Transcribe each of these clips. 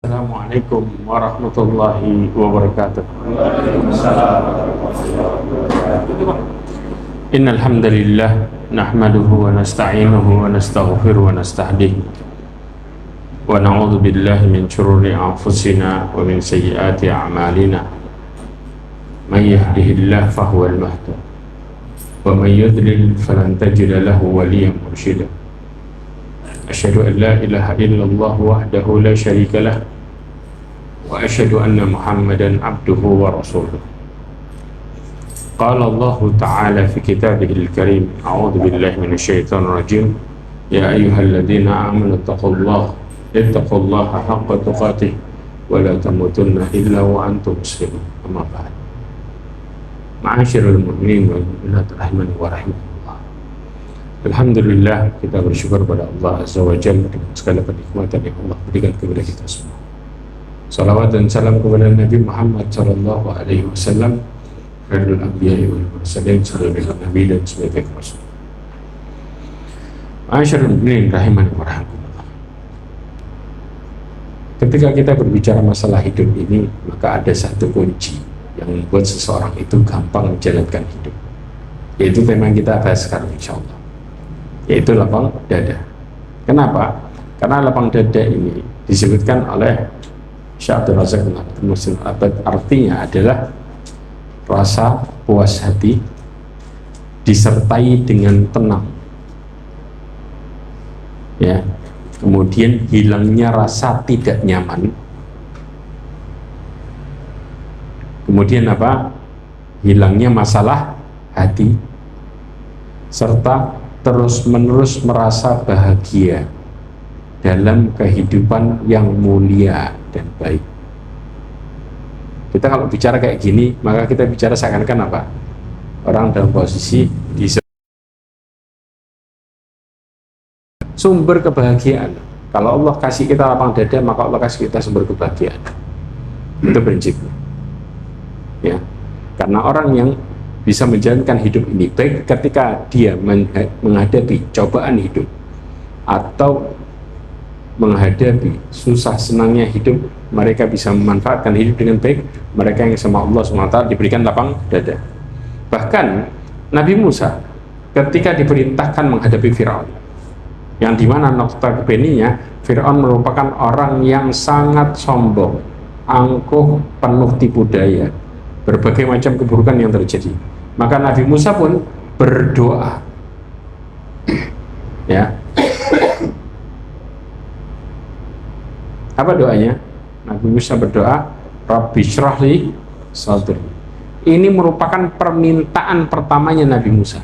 Assalamualaikum warahmatullahi wabarakatuh. Innal hamdalillah nahmaduhu wa nasta'inuhu wa nastaghfiruhu wa nastahdihi wa na'udzu billahi min shururi anfusina wa min sayyiati a'malina. May yahdihillahu fahuwal muhtadi wa may yudlil falan tajida lahu waliyyan mursyida. Asyhadu an la ilaha illallah wahdahu la syarika lah wa asyhadu anna Muhammadan abduhu wa rasuluh. Qala Allah Ta'ala fi kitabihil karim, a'udzu billahi minasyaitonir rajim, ya ayyuhalladzina amanu ittaqullaha haqqa tuqatih wa la tamutunna illa wa antum muslimun. Amma ba'd. Ma'asyiral mu'minin wal mu'minat rahimani wa rahimakumullah. Alhamdulillah, kita bersyukur pada Allah Azza wa Jalla dengan segala kenikmatan yang Allah berikan kepada kita semua. Salawat dan salam kepada Nabi Muhammad sallallahu alaihi wasallam, khairul anbiya'i wal mursalin, sebagai nabi dan sebagai rasul. Ma'asyiral mu'minin rahimani wa rahimakumullah. Ketika kita berbicara masalah hidup ini, maka ada satu kunci yang membuat seseorang itu gampang menjalankan hidup. Yaitu tema yang kita bahas sekarang insyaallah, yaitu lapang dada. Kenapa? Karena lapang dada ini disebutkan oleh Syekh Abdul Razak Muslim Abad, artinya adalah rasa puas hati disertai dengan tenang, ya. Kemudian hilangnya rasa tidak nyaman. Kemudian apa? Hilangnya masalah hati, serta terus-menerus merasa bahagia dalam kehidupan yang mulia dan baik. Kita kalau bicara kayak gini, maka kita bicara seakan-akan apa? Orang dalam posisi di sumber kebahagiaan. Kalau Allah kasih kita lapang dada, maka Allah kasih kita sumber kebahagiaan. Itu prinsipnya, ya. Karena orang yang bisa menjalankan hidup ini baik ketika dia menghadapi cobaan hidup atau menghadapi susah senangnya hidup, mereka bisa memanfaatkan hidup dengan baik. Mereka yang sama Allah SWT diberikan lapang dada. Bahkan Nabi Musa ketika diperintahkan menghadapi Fir'aun, yang dimana notabene-nya Fir'aun merupakan orang yang sangat sombong, angkuh, penuh tipu daya, berbagai macam keburukan yang terjadi. Maka Nabi Musa pun berdoa, ya. Apa doanya? Nabi Musa berdoa, Rabbi syrahli sadri. Ini merupakan permintaan pertamanya Nabi Musa.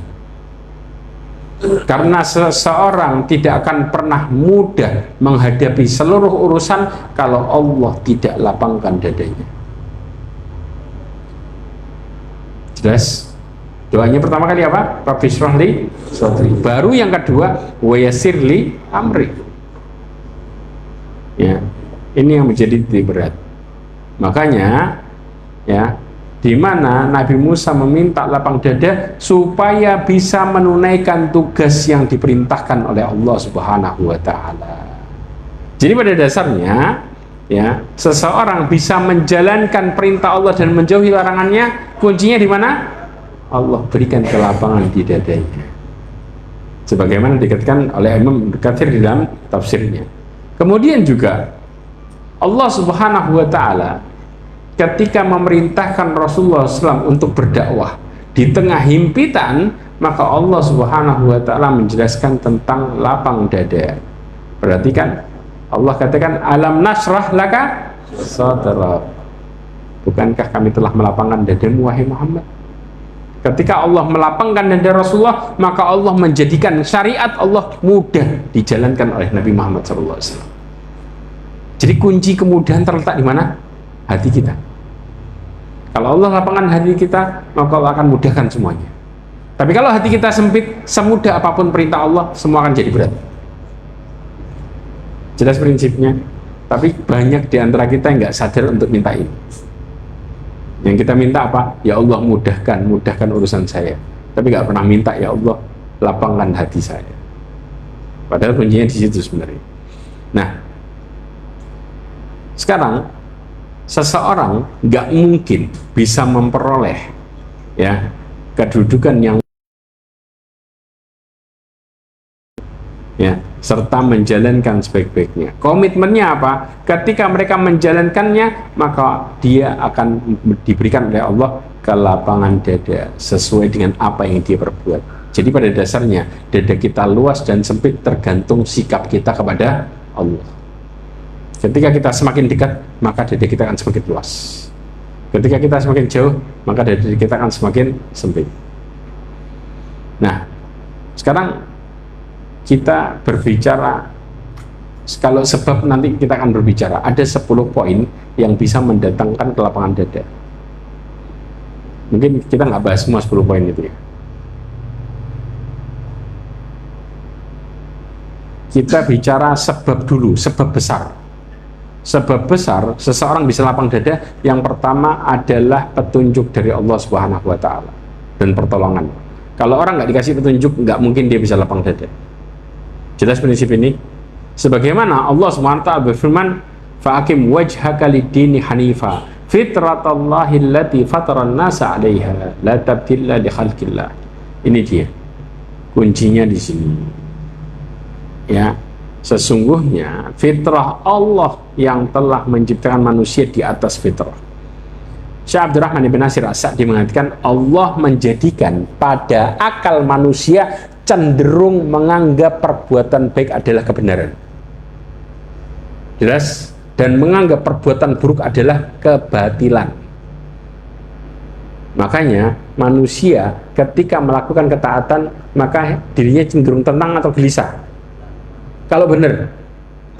Karena seseorang tidak akan pernah mudah menghadapi seluruh urusan kalau Allah tidak lapangkan dadanya. Jelas? Doanya pertama kali apa? Rabbi syrahli sadri. Baru yang kedua, wa yassirli amri. Ya. Ini yang menjadi titik berat. Makanya, ya, di mana Nabi Musa meminta lapang dada supaya bisa menunaikan tugas yang diperintahkan oleh Allah Subhanahu wa Ta'ala. Jadi pada dasarnya, ya, seseorang bisa menjalankan perintah Allah dan menjauhi larangannya, kuncinya di mana? Allah berikan kelapangan di dadanya. Sebagaimana dikatakan oleh Imam Katsir di dalam tafsirnya. Kemudian juga Allah Subhanahu wa Ta'ala ketika memerintahkan Rasulullah SAW untuk berdakwah di tengah himpitan, maka Allah Subhanahu wa Ta'ala menjelaskan tentang lapang dada. Perhatikan, Allah katakan alam nasrah laka sadrak. Bukankah kami telah melapangkan dadamu wahai Muhammad? Ketika Allah melapangkan dada Rasulullah, maka Allah menjadikan syariat Allah mudah dijalankan oleh Nabi Muhammad SAW. Jadi kunci kemudahan terletak di mana? Hati kita. Kalau Allah lapangkan hati kita, maka Allah akan mudahkan semuanya. Tapi kalau hati kita sempit, semudah apapun perintah Allah, semua akan jadi berat. Jelas prinsipnya. Tapi banyak di antara kita yang nggak sadar untuk minta ini. Yang kita minta apa? Ya Allah mudahkan urusan saya. Tapi nggak pernah minta, ya Allah lapangkan hati saya. Padahal kuncinya di situ sebenarnya. Nah, Sekarang seseorang nggak mungkin bisa memperoleh ya kedudukan yang ya serta menjalankan sebaik-baiknya. Komitmennya apa? Ketika mereka menjalankannya, maka dia akan diberikan oleh Allah kelapangan dada sesuai dengan apa yang dia perbuat. Jadi pada dasarnya dada kita luas dan sempit tergantung sikap kita kepada Allah. Ketika kita semakin dekat, maka dada kita akan semakin luas. Ketika kita semakin jauh, maka dada kita akan semakin sempit. Nah, sekarang kita berbicara, kalau sebab nanti kita akan berbicara, ada 10 poin yang bisa mendatangkan kelapangan dada. Mungkin kita nggak bahas semua 10 poin itu ya. Kita bicara sebab dulu, sebab besar. Sebab besar seseorang bisa lapang dada, yang pertama adalah petunjuk dari Allah Subhanahu wa Ta'ala dan pertolongan. Kalau orang nggak dikasih petunjuk, nggak mungkin dia bisa lapang dada. Jelas prinsip ini? Sebagaimana Allah Subhanahu wa Ta'ala berfirman, fa'akim wajhaka lid-dini hanifa fitratallahi allati fataran nasa 'alaiha la tabdila li khalqillah. Ini dia kuncinya di sini. Ya, sesungguhnya fitrah Allah yang telah menciptakan manusia di atas fitrah. Syekh Abdurrahman bin Nasir As-Sa'di mengatakan Allah menjadikan pada akal manusia cenderung menganggap perbuatan baik adalah kebenaran. Jelas? Dan menganggap perbuatan buruk adalah kebatilan. Makanya manusia ketika melakukan ketaatan, maka dirinya cenderung tenang atau gelisah. Kalau benar,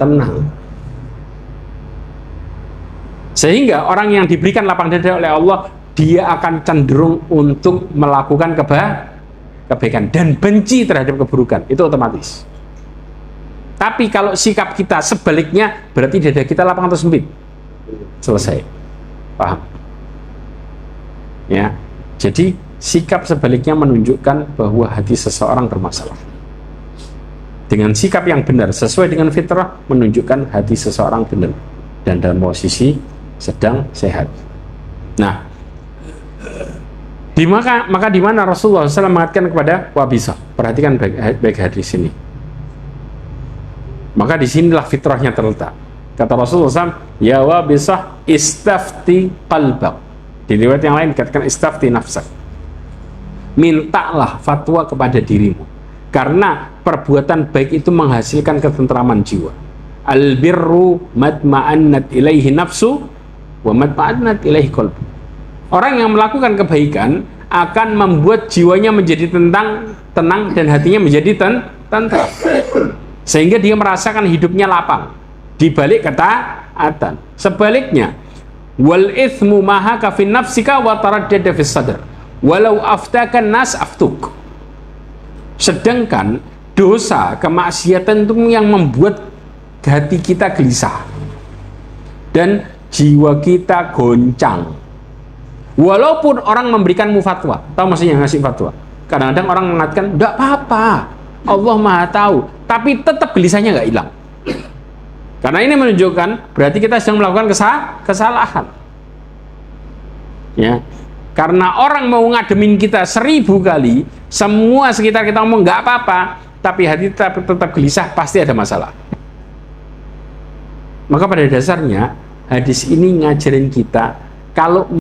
tenang. Sehingga orang yang diberikan lapang dada oleh Allah, dia akan cenderung untuk melakukan kebaikan dan benci terhadap keburukan. Itu otomatis. Tapi kalau sikap kita sebaliknya, berarti dada kita lapang atau sempit? Selesai. Paham? Ya. Jadi sikap sebaliknya menunjukkan bahwa hati seseorang bermasalah. Dengan sikap yang benar sesuai dengan fitrah menunjukkan hati seseorang benar dan dalam posisi sedang sehat. Nah, maka di mana Rasulullah SAW mengatakan kepada Wabisah, perhatikan baik hadis ini. Maka disinilah fitrahnya terletak. Kata Rasulullah SAW, ya Wabisah istafti qalbak. Di riwayat yang lain dikatakan istafti nafsak. Mintalah fatwa kepada dirimu, karena perbuatan baik itu menghasilkan ketentraman jiwa. Al-birru matma'annat ilaihi nafsu wa matma'annat ilaihi qalbu. Orang yang melakukan kebaikan akan membuat jiwanya menjadi tenang dan hatinya menjadi tentram. Sehingga dia merasakan hidupnya lapang di balik ketaatan. Sebaliknya, wal ithmu mahaka fi nafsika wa taraddada fi sadr walau aftakan nas aftuk. Sedangkan dosa, kemaksiatan itu yang membuat hati kita gelisah dan jiwa kita goncang. Walaupun orang memberikanmu fatwa, tahu maksudnya ngasih fatwa? Kadang-kadang orang mengatakan, tidak apa-apa, Allah Maha Tahu, tapi tetap gelisahnya nggak hilang. Karena ini menunjukkan berarti kita sedang melakukan kesalahan. Ya, karena orang mau ngademin kita 1000 kali, semua sekitar kita ngomong nggak apa-apa, tapi hati tetap gelisah, pasti ada masalah. Maka pada dasarnya hadis ini ngajarin kita kalau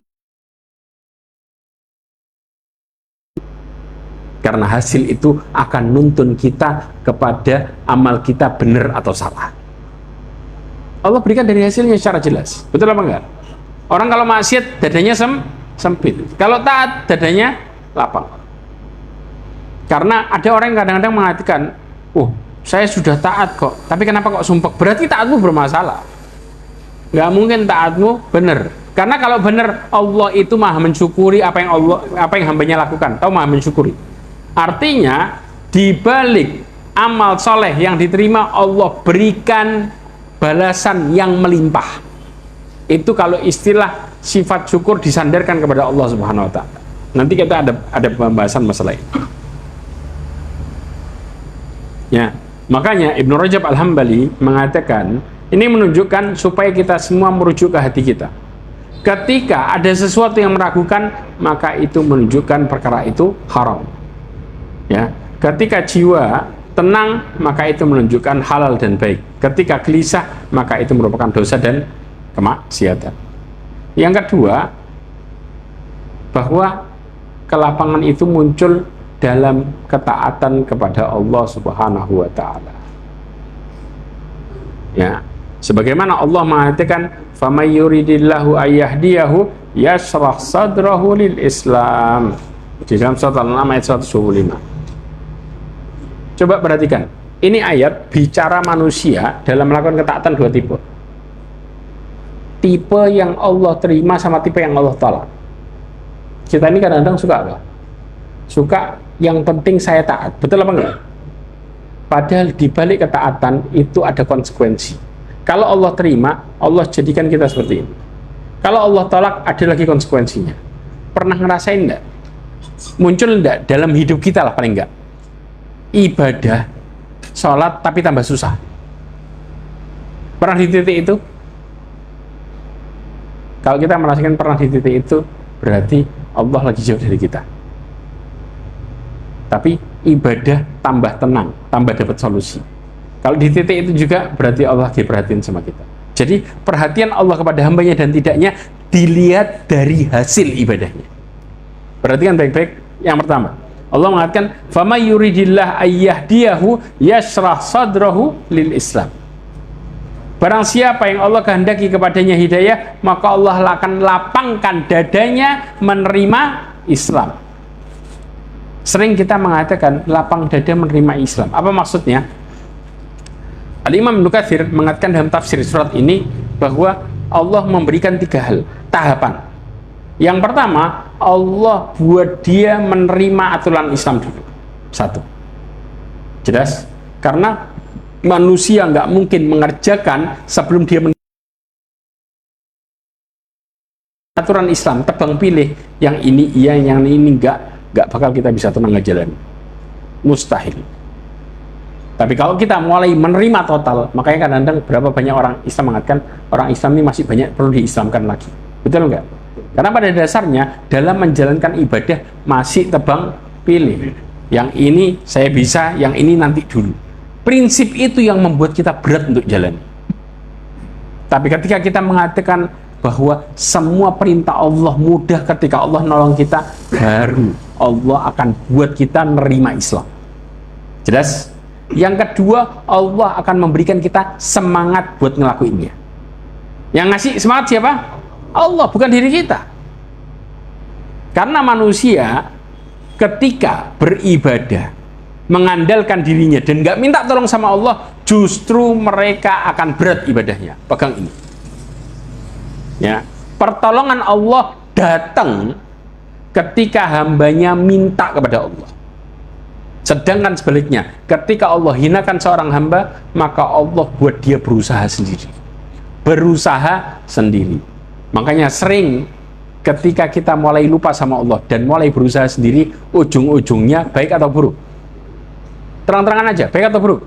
karena hasil itu akan nuntun kita kepada amal kita benar atau salah. Allah berikan dari hasilnya secara jelas. Betul apa enggak? Orang kalau maksiat dadanya sempit. Kalau taat dadanya lapang. Karena ada orang yang kadang-kadang mengatakan, "Oh, saya sudah taat kok, tapi kenapa kok sumpek?" Berarti taatmu bermasalah. Nggak mungkin taatmu benar. Karena kalau benar, Allah itu maha mensyukuri apa yang hambanya lakukan. Tahu maha mensyukuri. Artinya di balik amal soleh yang diterima, Allah berikan balasan yang melimpah. Itu kalau istilah sifat syukur disandarkan kepada Allah Subhanahu wa Ta'ala. Nanti kita ada pembahasan masalah ini. Ya, makanya Ibnu Rajab Al-Hambali mengatakan Ini menunjukkan supaya kita semua merujuk ke hati kita. Ketika ada sesuatu yang meragukan, maka itu menunjukkan perkara itu haram. Ya, ketika jiwa tenang, maka itu menunjukkan halal dan baik. Ketika gelisah, maka itu merupakan dosa dan kemaksiatan. Yang kedua, bahwa kelapangan itu muncul dalam ketaatan kepada Allah Subhanahu wa taala. Ya, sebagaimana Allah mengatakan, "Famay yuridillahu ayyahdiyahu yashrah sadrahu lil Islam." Di dalam surat Al-An'am ayat 125. Coba perhatikan, ini ayat bicara manusia dalam melakukan ketaatan dua tipe. Tipe yang Allah terima sama tipe yang Allah tolak. Kita ini kadang-kadang suka apa? Suka yang penting saya taat, betul apa enggak? Padahal di balik ketaatan itu ada konsekuensi. Kalau Allah terima, Allah jadikan kita seperti ini. Kalau Allah tolak, ada lagi konsekuensinya. Pernah ngerasain enggak? Muncul enggak dalam hidup kita lah paling enggak? Ibadah, sholat tapi tambah susah. Pernah di titik itu? Kalau kita merasakan pernah di titik itu, berarti Allah lagi jauh dari kita. Tapi ibadah tambah tenang, tambah dapat solusi. Kalau di titik itu juga berarti Allah lagi perhatian sama kita. Jadi perhatian Allah kepada hambanya dan tidaknya dilihat dari hasil ibadahnya. Perhatikan baik-baik. Yang pertama, Allah mengatakan, "Famay yuridillah ayyahdiyahu yashrah sadrahu lil Islam." Barang siapa yang Allah kehendaki kepadanya hidayah, maka Allah akan lapangkan dadanya menerima Islam. Sering kita mengatakan lapang dada menerima Islam. Apa maksudnya? Al-Imam Ibnu Katsir mengatakan dalam tafsir surat ini bahwa Allah memberikan 3 hal, tahapan. Yang pertama, Allah buat dia menerima aturan Islam dulu. 1. Jelas? Karena manusia nggak mungkin mengerjakan sebelum dia aturan Islam, tebang pilih, yang ini iya, yang ini nggak bakal kita bisa tenang ngejalan. Mustahil. Tapi kalau kita mulai menerima total, makanya kadang-kadang berapa banyak orang Islam mengatakan orang Islam ini masih banyak perlu diislamkan lagi. Betul nggak? Karena pada dasarnya dalam menjalankan ibadah masih tebang pilih. Yang ini saya bisa, yang ini nanti dulu. Prinsip itu yang membuat kita berat untuk jalan. Tapi ketika kita mengatakan bahwa semua perintah Allah mudah ketika Allah nolong kita, baru Allah akan buat kita nerima Islam. Jelas? Yang kedua, Allah akan memberikan kita semangat buat ngelakuinnya. Yang ngasih semangat siapa? Allah, bukan diri kita. Karena manusia ketika beribadah mengandalkan dirinya dan nggak minta tolong sama Allah, justru mereka akan berat ibadahnya. Pegang ini. Ya, pertolongan Allah datang ketika hambanya minta kepada Allah. Sedangkan sebaliknya, ketika Allah hinakan seorang hamba, maka Allah buat dia berusaha sendiri. Berusaha sendiri. Makanya sering ketika kita mulai lupa sama Allah dan mulai berusaha sendiri, ujung-ujungnya baik atau buruk? Terang-terangan aja, baik atau buruk?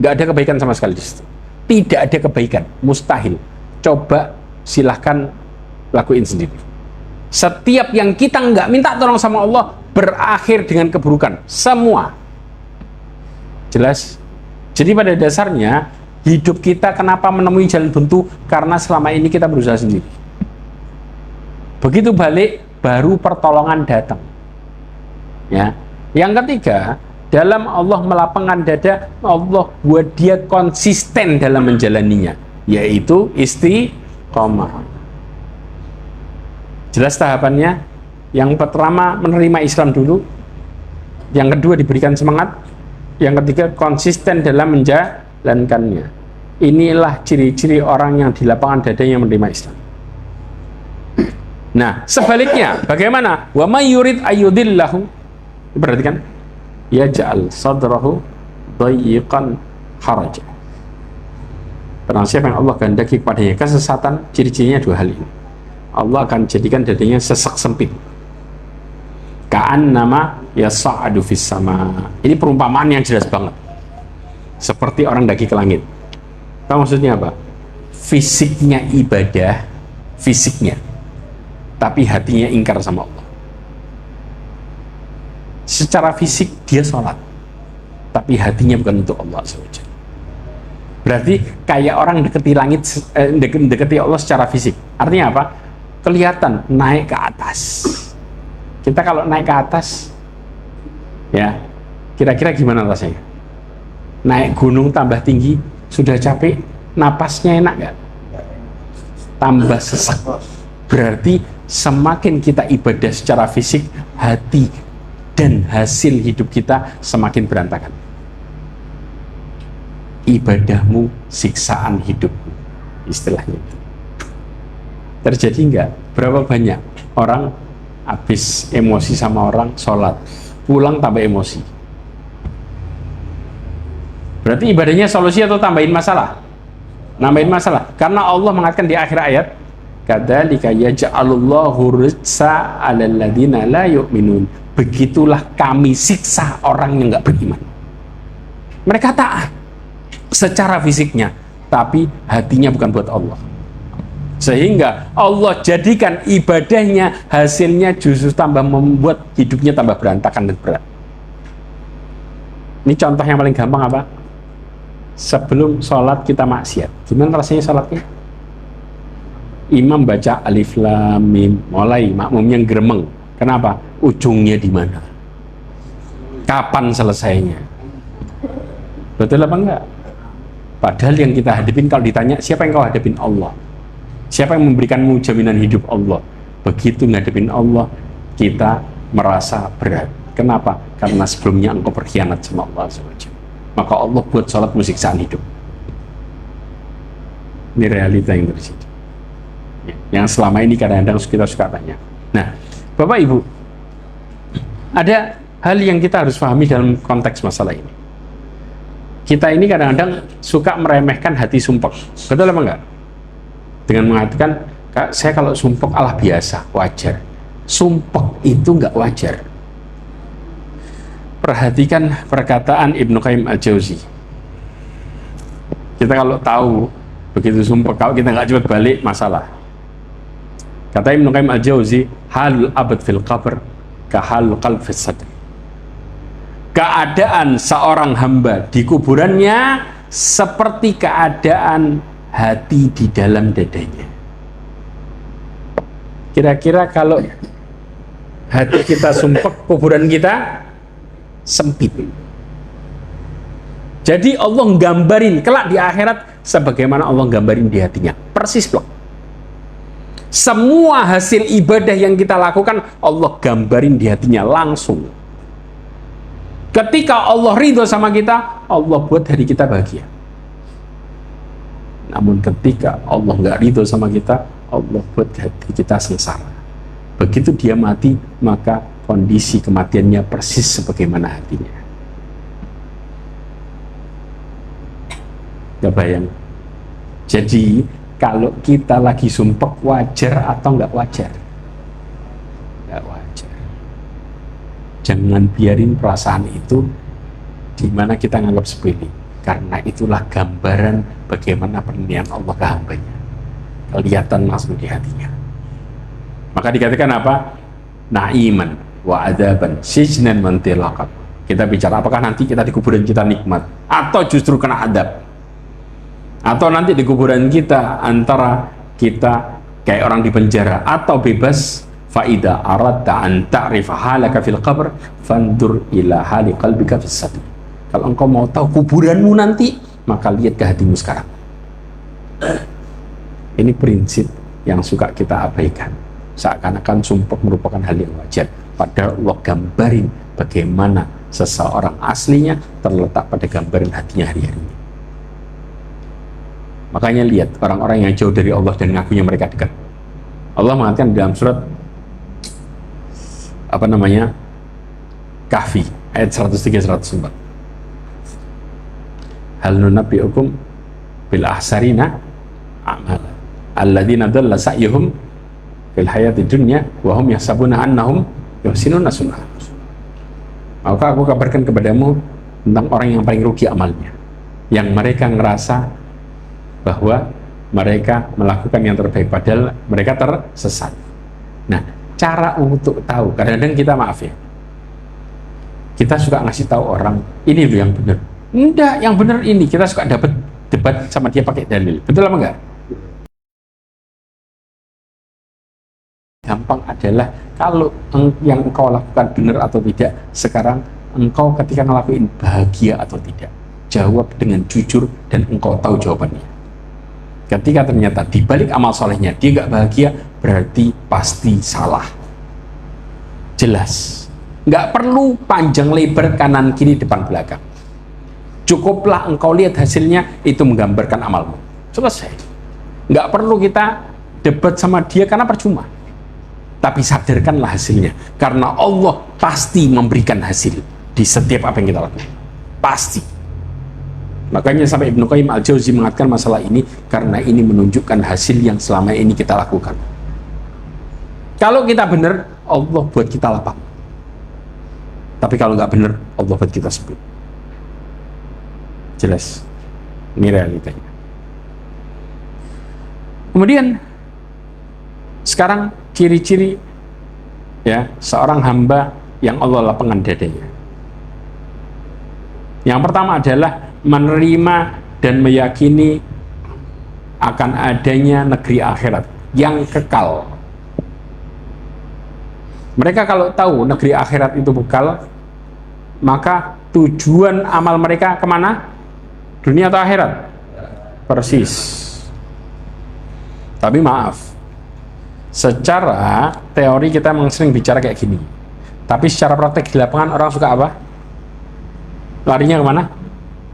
Nggak ada kebaikan sama sekali di situ. Tidak ada kebaikan, mustahil. Coba silahkan lakuin sendiri. Setiap yang kita nggak minta tolong sama Allah berakhir dengan keburukan, semua. Jelas? Jadi pada dasarnya hidup kita kenapa menemui jalan buntu? Karena selama ini kita berusaha sendiri. Begitu balik, baru pertolongan datang. Ya. Yang ketiga, dalam Allah melapangkan dada, Allah buat dia konsisten dalam menjalaninya, yaitu istiqomah. Jelas tahapannya? Yang pertama menerima Islam dulu, yang kedua diberikan semangat, yang ketiga konsisten dalam menjalankannya. Inilah ciri-ciri orang yang di lapangan dadanya menerima Islam. Nah, sebaliknya bagaimana? Wa may yurid ayyudillahu, perhatikan, yaj'al sadrahu dayyiqan haraja. Barang siapa yang Allah kehendaki kepadanya kesesatan, ciri-cirinya 2 hal ini. Allah akan jadikan dadanya sesek sempit. Ka'annama yas'adu fis sama. Ini perumpamaan yang jelas banget. Seperti orang daki ke langit. Tahu maksudnya apa? fisiknya ibadah, fisiknya, tapi hatinya ingkar sama Allah. Secara fisik dia sholat, tapi hatinya bukan untuk Allah SWT. Berarti kayak orang deketi langit, deketi Allah secara fisik. Artinya apa? Kelihatan naik ke atas. Kita kalau naik ke atas, ya kira-kira gimana rasanya? Naik gunung tambah tinggi, sudah capek, napasnya enak nggak? Tambah sesak. Berarti semakin kita ibadah secara fisik, hati dan hasil hidup kita semakin berantakan. Ibadahmu siksaan hidupmu, istilahnya. Terjadi nggak? Berapa banyak orang habis emosi sama orang, sholat, pulang tambah emosi. Berarti ibadahnya solusi atau tambahin masalah? Nambahin masalah. Karena Allah mengatakan di akhir ayat, kadzalika yaj'alullahu rijsa 'alal ladzina la yu'minun. Begitulah kami siksa orang yang nggak beriman. Mereka taat secara fisiknya, tapi hatinya bukan buat Allah. Sehingga Allah jadikan ibadahnya, hasilnya justru tambah membuat hidupnya tambah berantakan dan berat. Ini contoh yang paling gampang apa? Sebelum sholat kita maksiat, gimana rasanya sholatnya? Imam baca alif lam mim, mulai makmumnya gremeng. Kenapa? Ujungnya di mana? Kapan selesainya? Betul apa enggak? Padahal yang kita hadapin, kalau ditanya siapa yang kau hadapin? Allah. Siapa yang memberikanmu jaminan hidup? Allah. Begitu ngadepin Allah, kita merasa berat. Kenapa? Karena sebelumnya engkau berkhianat sama Allah SWT. Maka Allah buat sholatmu siksaan hidup. Ini realita yang terjadi, yang selama ini kadang-kadang kita suka tanya. Nah, Bapak Ibu, ada hal yang kita harus pahami dalam konteks masalah ini. Kita ini kadang-kadang suka meremehkan hati sumpek. Betul apa enggak? Dengan mengatakan, saya kalau sumpek Allah biasa, wajar. Sumpek itu enggak wajar. Perhatikan perkataan Ibnu Qayyim Al-Jauzi. Kita kalau tahu begitu sumpek, kalau kita enggak cepat balik, masalah. Kata Ibnu Qayyim Al-Jauzi, halul abad fil qabr kahalul qalb fis sadr. Keadaan seorang hamba di kuburannya seperti keadaan hati di dalam dadanya. Kira-kira kalau hati kita sumpek, kuburan kita sempit. Jadi Allah nggambarin kelak di akhirat sebagaimana Allah nggambarin di hatinya. Persis blok. Semua hasil ibadah yang kita lakukan Allah gambarin di hatinya langsung. Ketika Allah ridho sama kita, Allah buat hari kita bahagia. Namun ketika Allah nggak ridho sama kita, Allah buat hati kita sengsara. Begitu dia mati, maka kondisi kematiannya persis sebagaimana hatinya. Gak bayang. Jadi kalau kita lagi sumpek, wajar atau nggak wajar? Nggak wajar. Jangan biarin perasaan itu dimana kita nganggap sepele, karena itulah gambaran bagaimana penilaian Allah ke hambanya. Kelihatan langsung di hatinya. Maka dikatakan apa? Na'iman wa adaban sijnan mantilaqat. Kita bicara apakah nanti kita di kuburan kita nikmat atau justru kena adab, atau nanti di kuburan kita antara kita kayak orang di penjara atau bebas. Faida aradta an ta'rifa halaka fil qabr fandur ila hali qalbika fis sadr. Kalau engkau mau tahu kuburanmu nanti, maka lihat ke hatimu sekarang. Ini prinsip yang suka kita abaikan. Seakan-akan sumpah merupakan hal yang wajar. Padahal Allah gambarin bagaimana seseorang aslinya terletak pada gambaran hatinya hari-hari. Makanya lihat orang-orang yang jauh dari Allah dan ngakunya mereka dekat. Allah mengatakan dalam surat Kahfi ayat 103-104. Hal nunabbi'ukum bil ahsarina a'mala alladzina dhalla sa'yuhum fil hayati dunya wa hum yahsabuna annahum yuhsinuna sun'ah. Maka aku kabarkan kepadamu tentang orang yang paling rugi amalnya, yang mereka ngerasa bahwa mereka melakukan yang terbaik padahal mereka tersesat. Nah, cara untuk tahu, kadang-kadang kita maaf ya, kita suka ngasih tahu orang ini loh yang benar. Enggak, yang benar ini. Kita suka dapat debat sama dia pakai dalil. Betul apa enggak? Gampang adalah kalau yang engkau lakukan benar atau tidak, sekarang engkau ketika ngelakuin bahagia atau tidak. Jawab dengan jujur dan engkau tahu jawabannya. Ketika ternyata di balik amal solehnya dia nggak bahagia, berarti pasti salah. Jelas. Nggak perlu panjang lebar kanan kiri depan belakang. Cukuplah engkau lihat hasilnya, itu menggambarkan amalmu. Selesai. Nggak perlu kita debat sama dia karena percuma. Tapi sadarkanlah hasilnya, karena Allah pasti memberikan hasil di setiap apa yang kita lakukan. Pasti. Makanya sampai Ibnu Qayyim Al-Jauzi mengatakan masalah ini, karena ini menunjukkan hasil yang selama ini kita lakukan. Kalau kita benar, Allah buat kita lapang. Tapi kalau nggak benar, Allah buat kita sempit. Jelas. Ini realitanya. Kemudian sekarang ciri-ciri ya seorang hamba yang Allah lapangkan dadanya. Yang pertama adalah menerima dan meyakini akan adanya negeri akhirat yang kekal. Mereka kalau tahu negeri akhirat itu kekal, maka tujuan amal mereka kemana? Dunia atau akhirat? Persis. Tapi maaf, secara teori kita memang sering bicara kayak gini, tapi secara praktek di lapangan orang suka apa? Larinya kemana?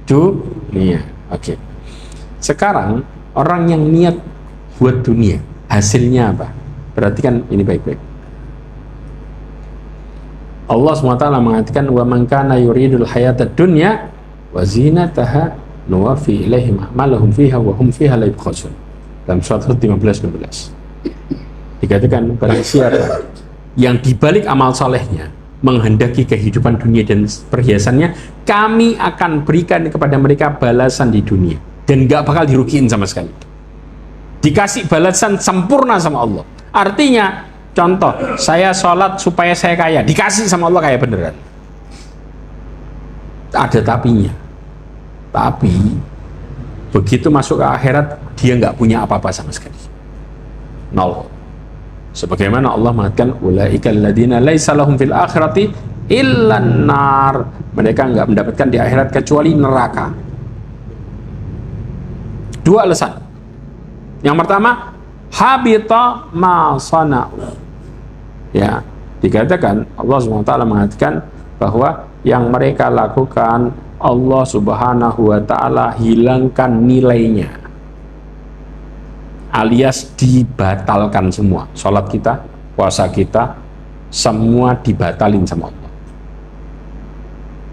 Dunia. Oke. Sekarang orang yang niat buat dunia, hasilnya apa? Perhatikan ini baik-baik. Allah SWT mengatakan, wa man kana yuridul hayatad dunya wa zinataha nuwaffi ilaihim a'malahum fiha wa hum fiha la yubkhasun. Dalam surat 15-16 dikatakan, barang siapa yang dibalik amal solehnya menghendaki kehidupan dunia dan perhiasannya, kami akan berikan kepada mereka balasan di dunia dan gak bakal dirugiin sama sekali. Dikasih balasan sempurna sama Allah. Artinya, contoh, saya sholat supaya saya kaya, dikasih sama Allah kaya beneran. Ada tapinya. Tapi begitu masuk ke akhirat, dia nggak punya apa-apa sama sekali. Nol. Sebagaimana Allah mengatakan, ulaika alladziina laisa lahum fil akhirati illan nar. Mereka nggak mendapatkan di akhirat kecuali neraka. Dua alasan. Yang pertama, habita ma sana'u. Ya, dikatakan Allah SWT mengatakan bahwa yang mereka lakukan Allah Subhanahu wa ta'ala hilangkan nilainya, alias dibatalkan semua. Sholat kita, puasa kita, semua dibatalin sama Allah.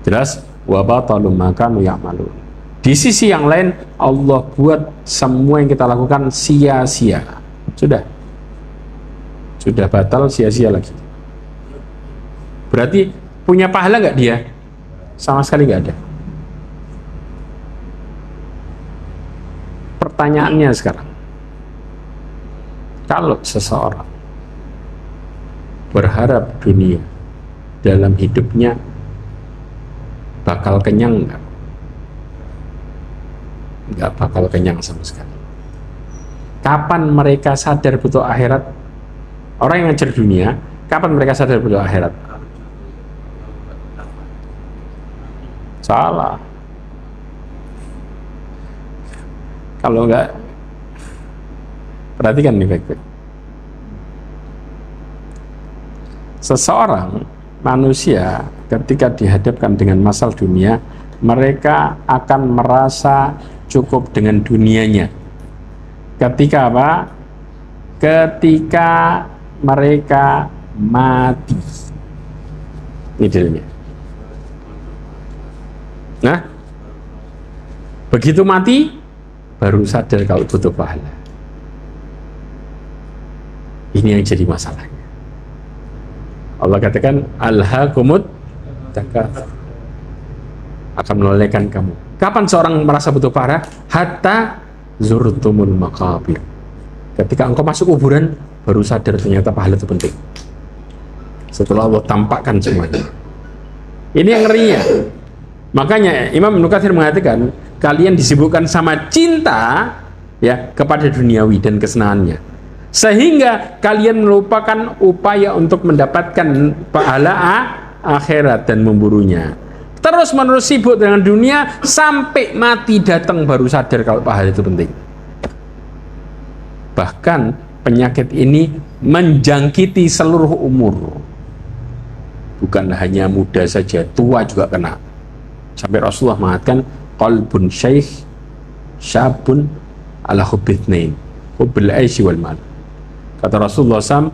Jelas? Wa batalu ma kanu ya'malun. Di sisi yang lain, Allah buat semua yang kita lakukan sia-sia. Sudah batal, sia-sia lagi. Berarti punya pahala nggak dia? Sama sekali nggak ada. Pertanyaannya sekarang, kalau seseorang berharap dunia dalam hidupnya bakal kenyang nggak? Nggak bakal kenyang sama sekali. Kapan mereka sadar butuh akhirat? Orang yang ngejar dunia, kapan mereka sadar butuh akhirat? Salah. Kalau enggak, perhatikan nih baik-baik. Seseorang manusia ketika dihadapkan dengan masalah dunia, mereka akan merasa cukup dengan dunianya. Ketika apa? Ketika mereka mati. Ini dalilnya. Nah, begitu mati baru sadar kalau butuh pahala. Ini yang jadi masalahnya. Allah katakan, alhaakumut takatsur, akan melelehkan kamu. Kapan seorang merasa butuh pahala? Hatta zurtumul maqabir. Ketika engkau masuk kuburan, baru sadar ternyata pahala itu penting. Setelah Allah tampakkan semuanya. Ini yang ngerinya. Makanya Imam Ibnu Katsir mengatakan, kalian disibukkan sama cinta ya kepada duniawi dan kesenangannya, sehingga kalian melupakan upaya untuk mendapatkan pahala akhirat dan memburunya. Terus menerus sibuk dengan dunia sampai mati datang baru sadar kalau pahala itu penting. Bahkan penyakit ini menjangkiti seluruh umur. Bukan hanya muda saja, tua juga kena. Sampai Rasulullah mengatakan, qalbun syaikh syabun ala hubbithnain, hubbil aishi wal mal. Kata Rasulullah SAW,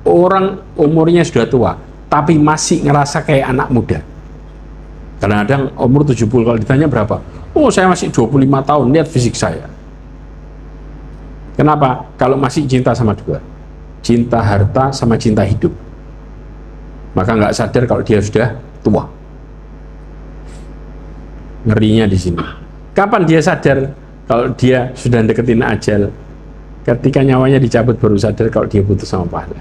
orang umurnya sudah tua tapi masih ngerasa kayak anak muda. Kadang-kadang umur 70, kalau ditanya berapa? Oh, saya masih 25 tahun, lihat fisik saya. Kenapa? Kalau masih cinta sama dua, cinta harta sama cinta hidup, maka nggak sadar kalau dia sudah tua. Ngerinya di sini. Kapan dia sadar kalau dia sudah deketin ajal? Ketika nyawanya dicabut baru sadar kalau dia putus sama pahala.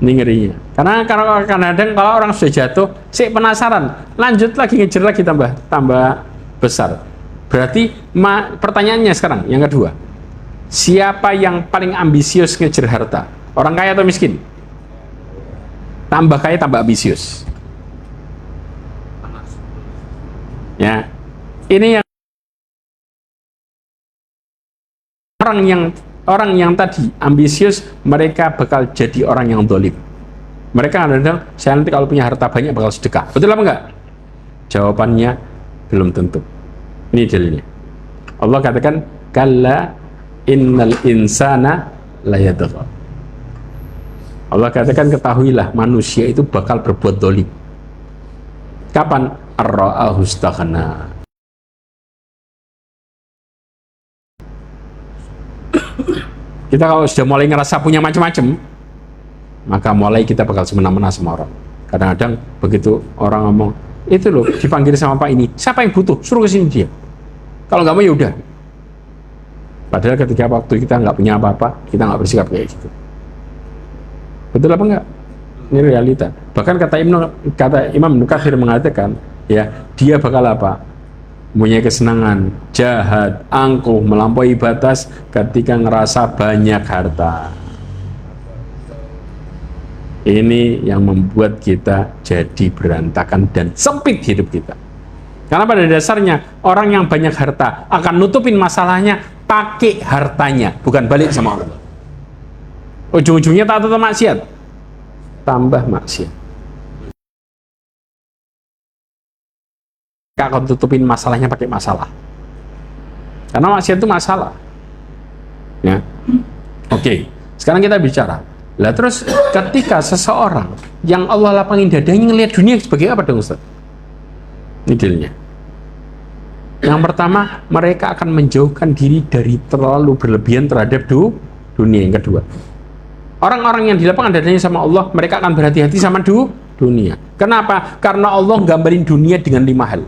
Ini ngerinya. Karena kadang-kadang kalau orang sudah jatuh, sih penasaran, lanjut lagi, ngejar lagi, tambah besar. Berarti pertanyaannya sekarang yang kedua, siapa yang paling ambisius ngejar harta? Orang kaya atau miskin? Tambah kaya tambah ambisius. Ya, ini yang orang yang tadi ambisius, mereka bakal jadi orang yang dolim. Mereka kadang-kadang, saya nanti kalau punya harta banyak bakal sedekah. Betul apa enggak? Jawabannya belum tentu. Ini dalilnya. Allah katakan, kalla innal insana layadgha. Allah katakan, ketahuilah manusia itu bakal berbuat dolim. Kapan? Ar-ra'ahu istaghna. Kita kalau sudah mulai ngerasa punya macam-macam, maka mulai kita bakal semena-mena sama orang. Kadang-kadang begitu orang ngomong, itu loh dipanggil sama Pak ini, siapa yang butuh? Suruh ke sini dia. Kalau nggak mau ya udah. Padahal ketika waktu kita nggak punya apa-apa, kita nggak bersikap kayak gitu. Betul apa enggak? Ini realita. Bahkan kata Imam Ibnu Katsir mengatakan, ya, dia bakal apa? Punya kesenangan, jahat, angkuh, melampaui batas ketika ngerasa banyak harta. Ini yang membuat kita jadi berantakan dan sempit hidup kita. Karena pada dasarnya orang yang banyak harta akan nutupin masalahnya pakai hartanya, bukan balik sama Allah. Ujung-ujungnya tak tetap maksiat, tambah maksiat. Akan tutupin masalahnya pakai masalah. Karena maksiat itu masalah. Ya. Oke. Sekarang kita bicara. Lah terus ketika seseorang yang Allah lapangin dadanya ngelihat dunia sebagai apa dong, Ustaz? Ini dalilnya. Yang pertama, mereka akan menjauhkan diri dari terlalu berlebihan terhadap dunia. Yang kedua, orang-orang yang dilapangkan dadanya sama Allah, mereka akan berhati-hati sama dunia. Kenapa? Karena Allah gambarin dunia dengan 5 hal.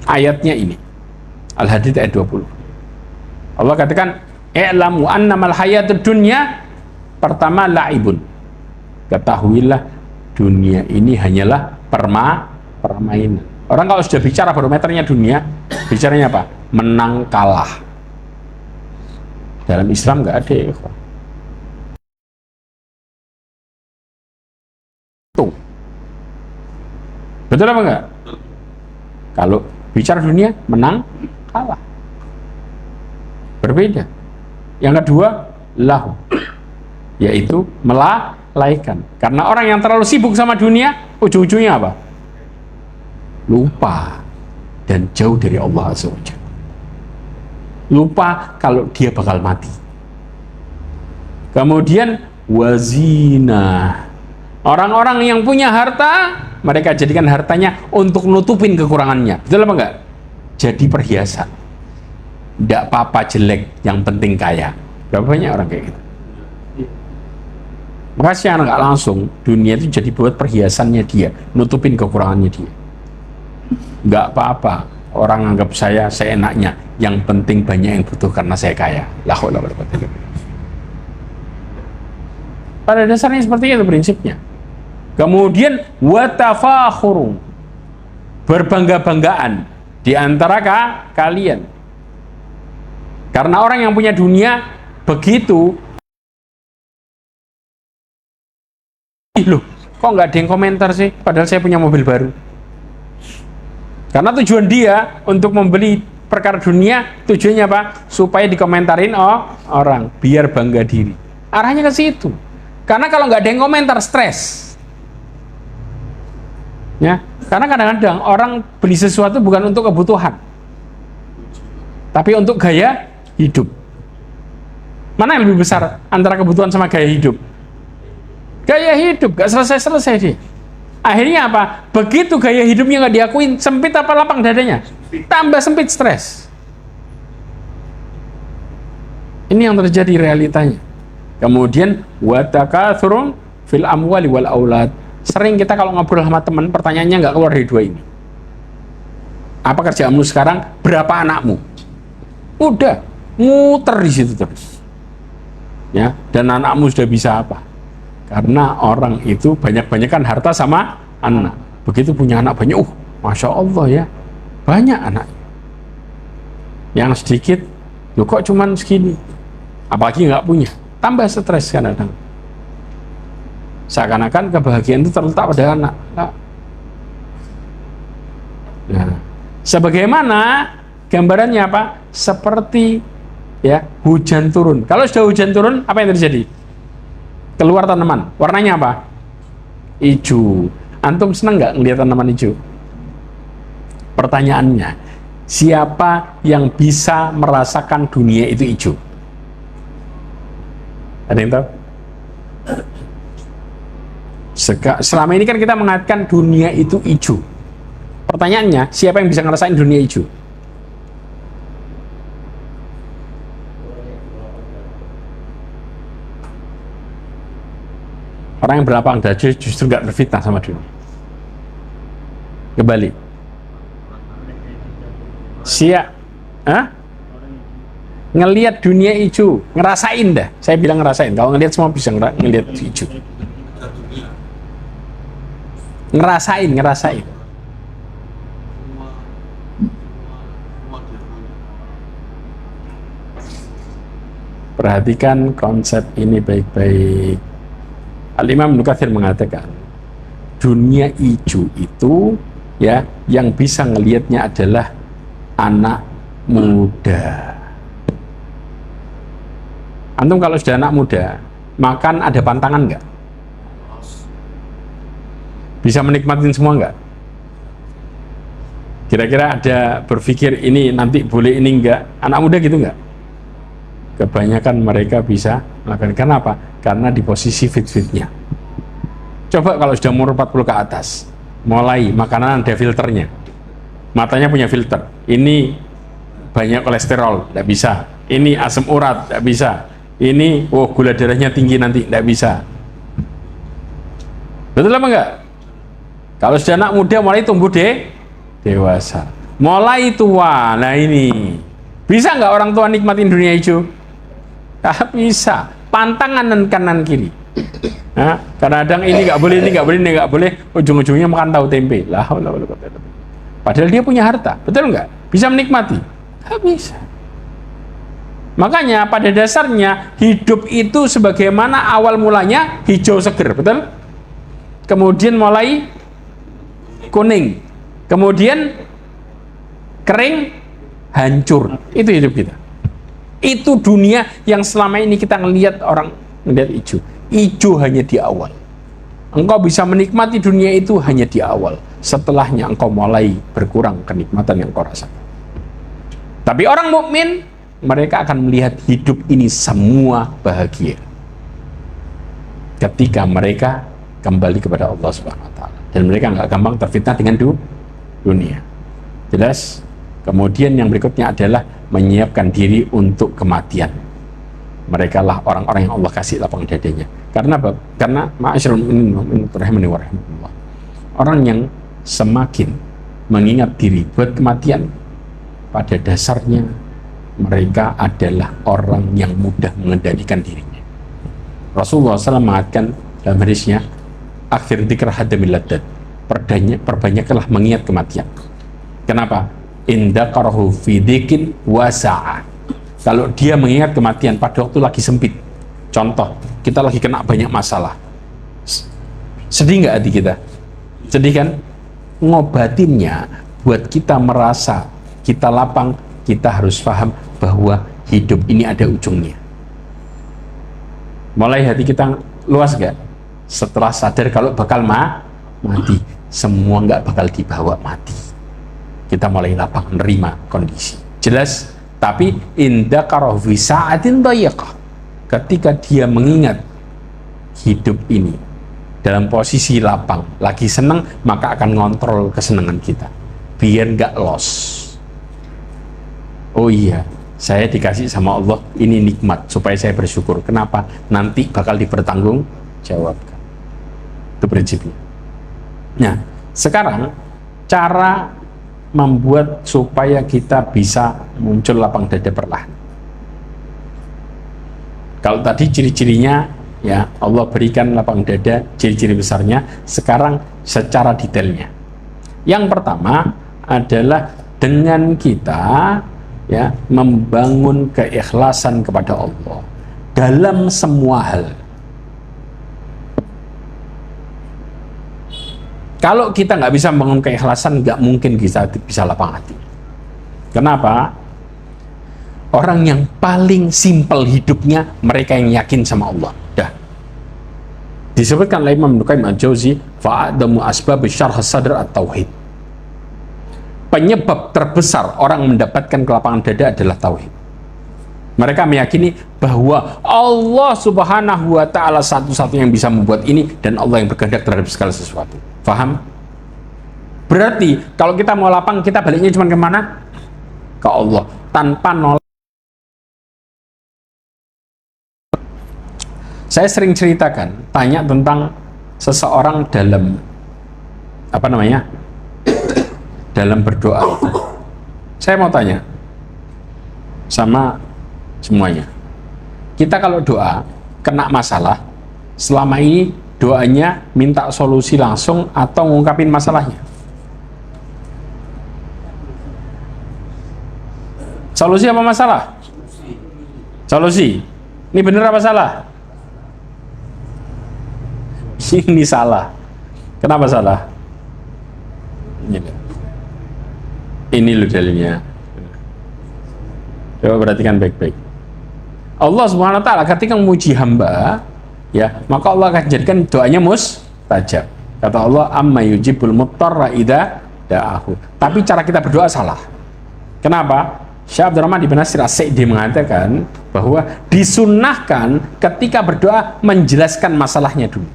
Ayatnya ini, Al-Hadid ayat 20. Allah katakan, i'lamu annamal hayatud dunya, pertama la'ibun. Ketahuilah dunia ini hanyalah permainan. Orang kalau sudah bicara barometernya dunia, bicaranya apa? Menang kalah. Dalam Islam nggak ada ya. Tuh. Betul apa enggak? Kalau bicara dunia, menang kalah. Berbeda. Yang kedua, lahu, yaitu melalaikan. Karena orang yang terlalu sibuk sama dunia, ujung-ujungnya apa? Lupa dan jauh dari Allah Azza wa Jalla. Lupa kalau dia bakal mati. Kemudian wazina. Orang-orang yang punya harta, mereka jadikan hartanya untuk nutupin kekurangannya. Betul apa enggak? Jadi perhiasan. Tidak apa-apa jelek, yang penting kaya. Berapa banyak orang kayak gitu? Maka secara nggak langsung dunia itu jadi buat perhiasannya dia, nutupin kekurangannya dia. Nggak apa-apa orang anggap saya seenaknya, yang penting banyak yang butuh karena saya kaya. La haula wala quwwata illa billah. Pada dasarnya seperti itu prinsipnya. Kemudian watafakhurun, berbangga-banggaan di antara kalian. Karena orang yang punya dunia begitu, loh, kok nggak ada yang komentar sih? Padahal saya punya mobil baru. Karena tujuan dia untuk membeli perkara dunia, tujuannya apa? Supaya dikomentarin orang, biar bangga diri. Arahnya ke situ. Karena kalau nggak ada yang komentar, stres. Ya, karena kadang-kadang orang beli sesuatu bukan untuk kebutuhan, tapi untuk gaya hidup. Mana yang lebih besar antara kebutuhan sama gaya hidup? Gaya hidup, gak selesai-selesai dia. Akhirnya apa? Begitu gaya hidupnya nggak diakuin, sempit apa lapang dadanya? Tambah sempit, stres. Ini yang terjadi realitanya. Kemudian watakatsurun fil amwali wal aulad. Sering kita kalau ngobrol sama teman, pertanyaannya nggak keluar dari dua ini. Apa kerjaanmu sekarang? Berapa anakmu? Udah muter di situ terus. Ya, dan anakmu sudah bisa apa? Karena orang itu banyak-banyakan harta sama anak. Begitu punya anak banyak, masya Allah ya, banyak anaknya. Yang sedikit, loh kok cuman segini? Apalagi nggak punya, tambah stres kadang-kadang. Seakan-akan kebahagiaan itu terletak pada anak. Nah, sebagaimana gambarannya apa? Seperti ya hujan turun. Kalau sudah hujan turun, apa yang terjadi? Keluar tanaman, warnanya apa? Hijau. Antum senang nggak ngelihat tanaman hijau? Pertanyaannya, siapa yang bisa merasakan dunia itu hijau? Ada yang tahu? Selama ini kan kita mengatakan dunia itu hijau. Pertanyaannya, siapa yang bisa ngerasain dunia hijau? Orang yang berlapang dada justru nggak terfitnah sama dunia. Kembali. Ngelihat dunia hijau, ngerasain dah. Saya bilang ngerasain. Kalau ngelihat semua bisa ngelihat hijau. Ngerasain. Perhatikan konsep ini baik-baik. Al-Imam Ibnu Katsir mengatakan dunia hijau itu ya yang bisa ngelihatnya adalah anak muda. Antum kalau sudah anak muda, makan ada pantangan nggak? Bisa menikmatin semua nggak? Kira-kira ada berpikir ini nanti boleh ini enggak? Anak muda gitu nggak? Kebanyakan mereka bisa melakukan. Kenapa? Karena di posisi fit-fitnya. Coba kalau sudah umur 40 ke atas, mulai makanan ada filternya, matanya punya filter, ini banyak kolesterol, tidak bisa, ini asam urat, tidak bisa, ini gula darahnya tinggi nanti, tidak bisa. Betul apa enggak? Kalau sudah anak muda mulai tumbuh dewasa, mulai tua, nah ini bisa nggak orang tua nikmatin dunia hijau? Tak bisa, pantangan kanan kiri. Nah, kadang-kadang ini nggak boleh, ini nggak boleh, ujung-ujungnya makan tahu tempe. Padahal dia punya harta, betul nggak? Bisa menikmati? Nggak bisa. Makanya pada dasarnya hidup itu sebagaimana awal mulanya hijau seger, betul? Kemudian mulai kuning, kemudian kering, hancur. Itu hidup kita. Itu dunia yang selama ini kita ngelihat orang ngelihat hijau. Hijau hanya di awal. Engkau bisa menikmati dunia itu hanya di awal. Setelahnya engkau mulai berkurang kenikmatan yang kau rasakan. Tapi orang mukmin, mereka akan melihat hidup ini semua bahagia ketika mereka kembali kepada Allah Subhanahu wa taala. Dan mereka nggak gampang terfitnah dengan dunia. Jelas? Kemudian yang berikutnya adalah menyiapkan diri untuk kematian. Mereka lah orang-orang yang Allah kasih lapang dadanya. Karena ma'asyiral mu'minin rahimani wa rahimakumullah. Orang yang semakin mengingat diri buat kematian, pada dasarnya mereka adalah orang yang mudah mengendalikan dirinya. Rasulullah SAW mengatakan dalam hadisnya, akhir dzikr hadamil ladat, perbanyaklah mengingat kematian. Kenapa? Inda qarahu fi dzikin wasa'a. Kalau dia mengingat kematian pada waktu lagi sempit, contoh kita lagi kena banyak masalah, sedih nggak hati kita? Sedih kan? Ngobatinnya buat kita merasa kita lapang, kita harus paham bahwa hidup ini ada ujungnya. Mulai hati kita luas gak? Setelah sadar kalau bakal mati, semua nggak bakal dibawa mati. Kita mulai lapang menerima kondisi. Jelas? Tapi inda karohwi sa'atin dayiqah, ketika dia mengingat hidup ini dalam posisi lapang, lagi senang, maka akan ngontrol kesenangan kita biar nggak loss. Oh iya, saya dikasih sama Allah, ini nikmat supaya saya bersyukur. Kenapa? Nanti bakal dipertanggung jawabkan. Itu prinsipnya. Nah, sekarang cara membuat supaya kita bisa muncul lapang dada perlahan. Kalau tadi ciri-cirinya, ya Allah berikan lapang dada, ciri-ciri besarnya. Sekarang secara detailnya. Yang pertama adalah dengan kita ya membangun keikhlasan kepada Allah dalam semua hal. Kalau kita nggak bisa membangun keikhlasan, nggak mungkin kita bisa lapang hati. Kenapa? Orang yang paling simpel hidupnya, mereka yang yakin sama Allah. Dah. Disebutkan oleh Imam Qayyim Al-Jauzi, fa'adamu asbab syarh sadr at-tauhid. Penyebab terbesar orang mendapatkan kelapangan dada adalah tauhid. Mereka meyakini bahwa Allah Subhanahu wa Ta'ala satu-satunya yang bisa membuat ini, dan Allah yang berkehendak terhadap segala sesuatu. Faham? Berarti kalau kita mau lapang, kita baliknya cuma kemana? Ke Allah, tanpa nolak. Saya sering ceritakan, tanya tentang seseorang dalam dalam berdoa. Saya mau tanya sama semuanya, kita kalau doa kena masalah, selama ini doanya minta solusi langsung atau ngungkapin masalahnya? Solusi apa masalah? Solusi. Ini benar apa salah? Ini salah. Kenapa salah? Ini loh dalilnya. Coba perhatikan baik-baik. Allah Subhanahu wa Ta'ala ketika memuji hamba, ya, maka Allah akan jadikan doanya mustajab. Kata Allah, amma yujibul muttarra idza da'ahu. Tapi cara kita berdoa salah. Kenapa? Syekh Abdurrahman Ibn Nasir As-Sa'di mengatakan bahwa disunnahkan ketika berdoa menjelaskan masalahnya dulu.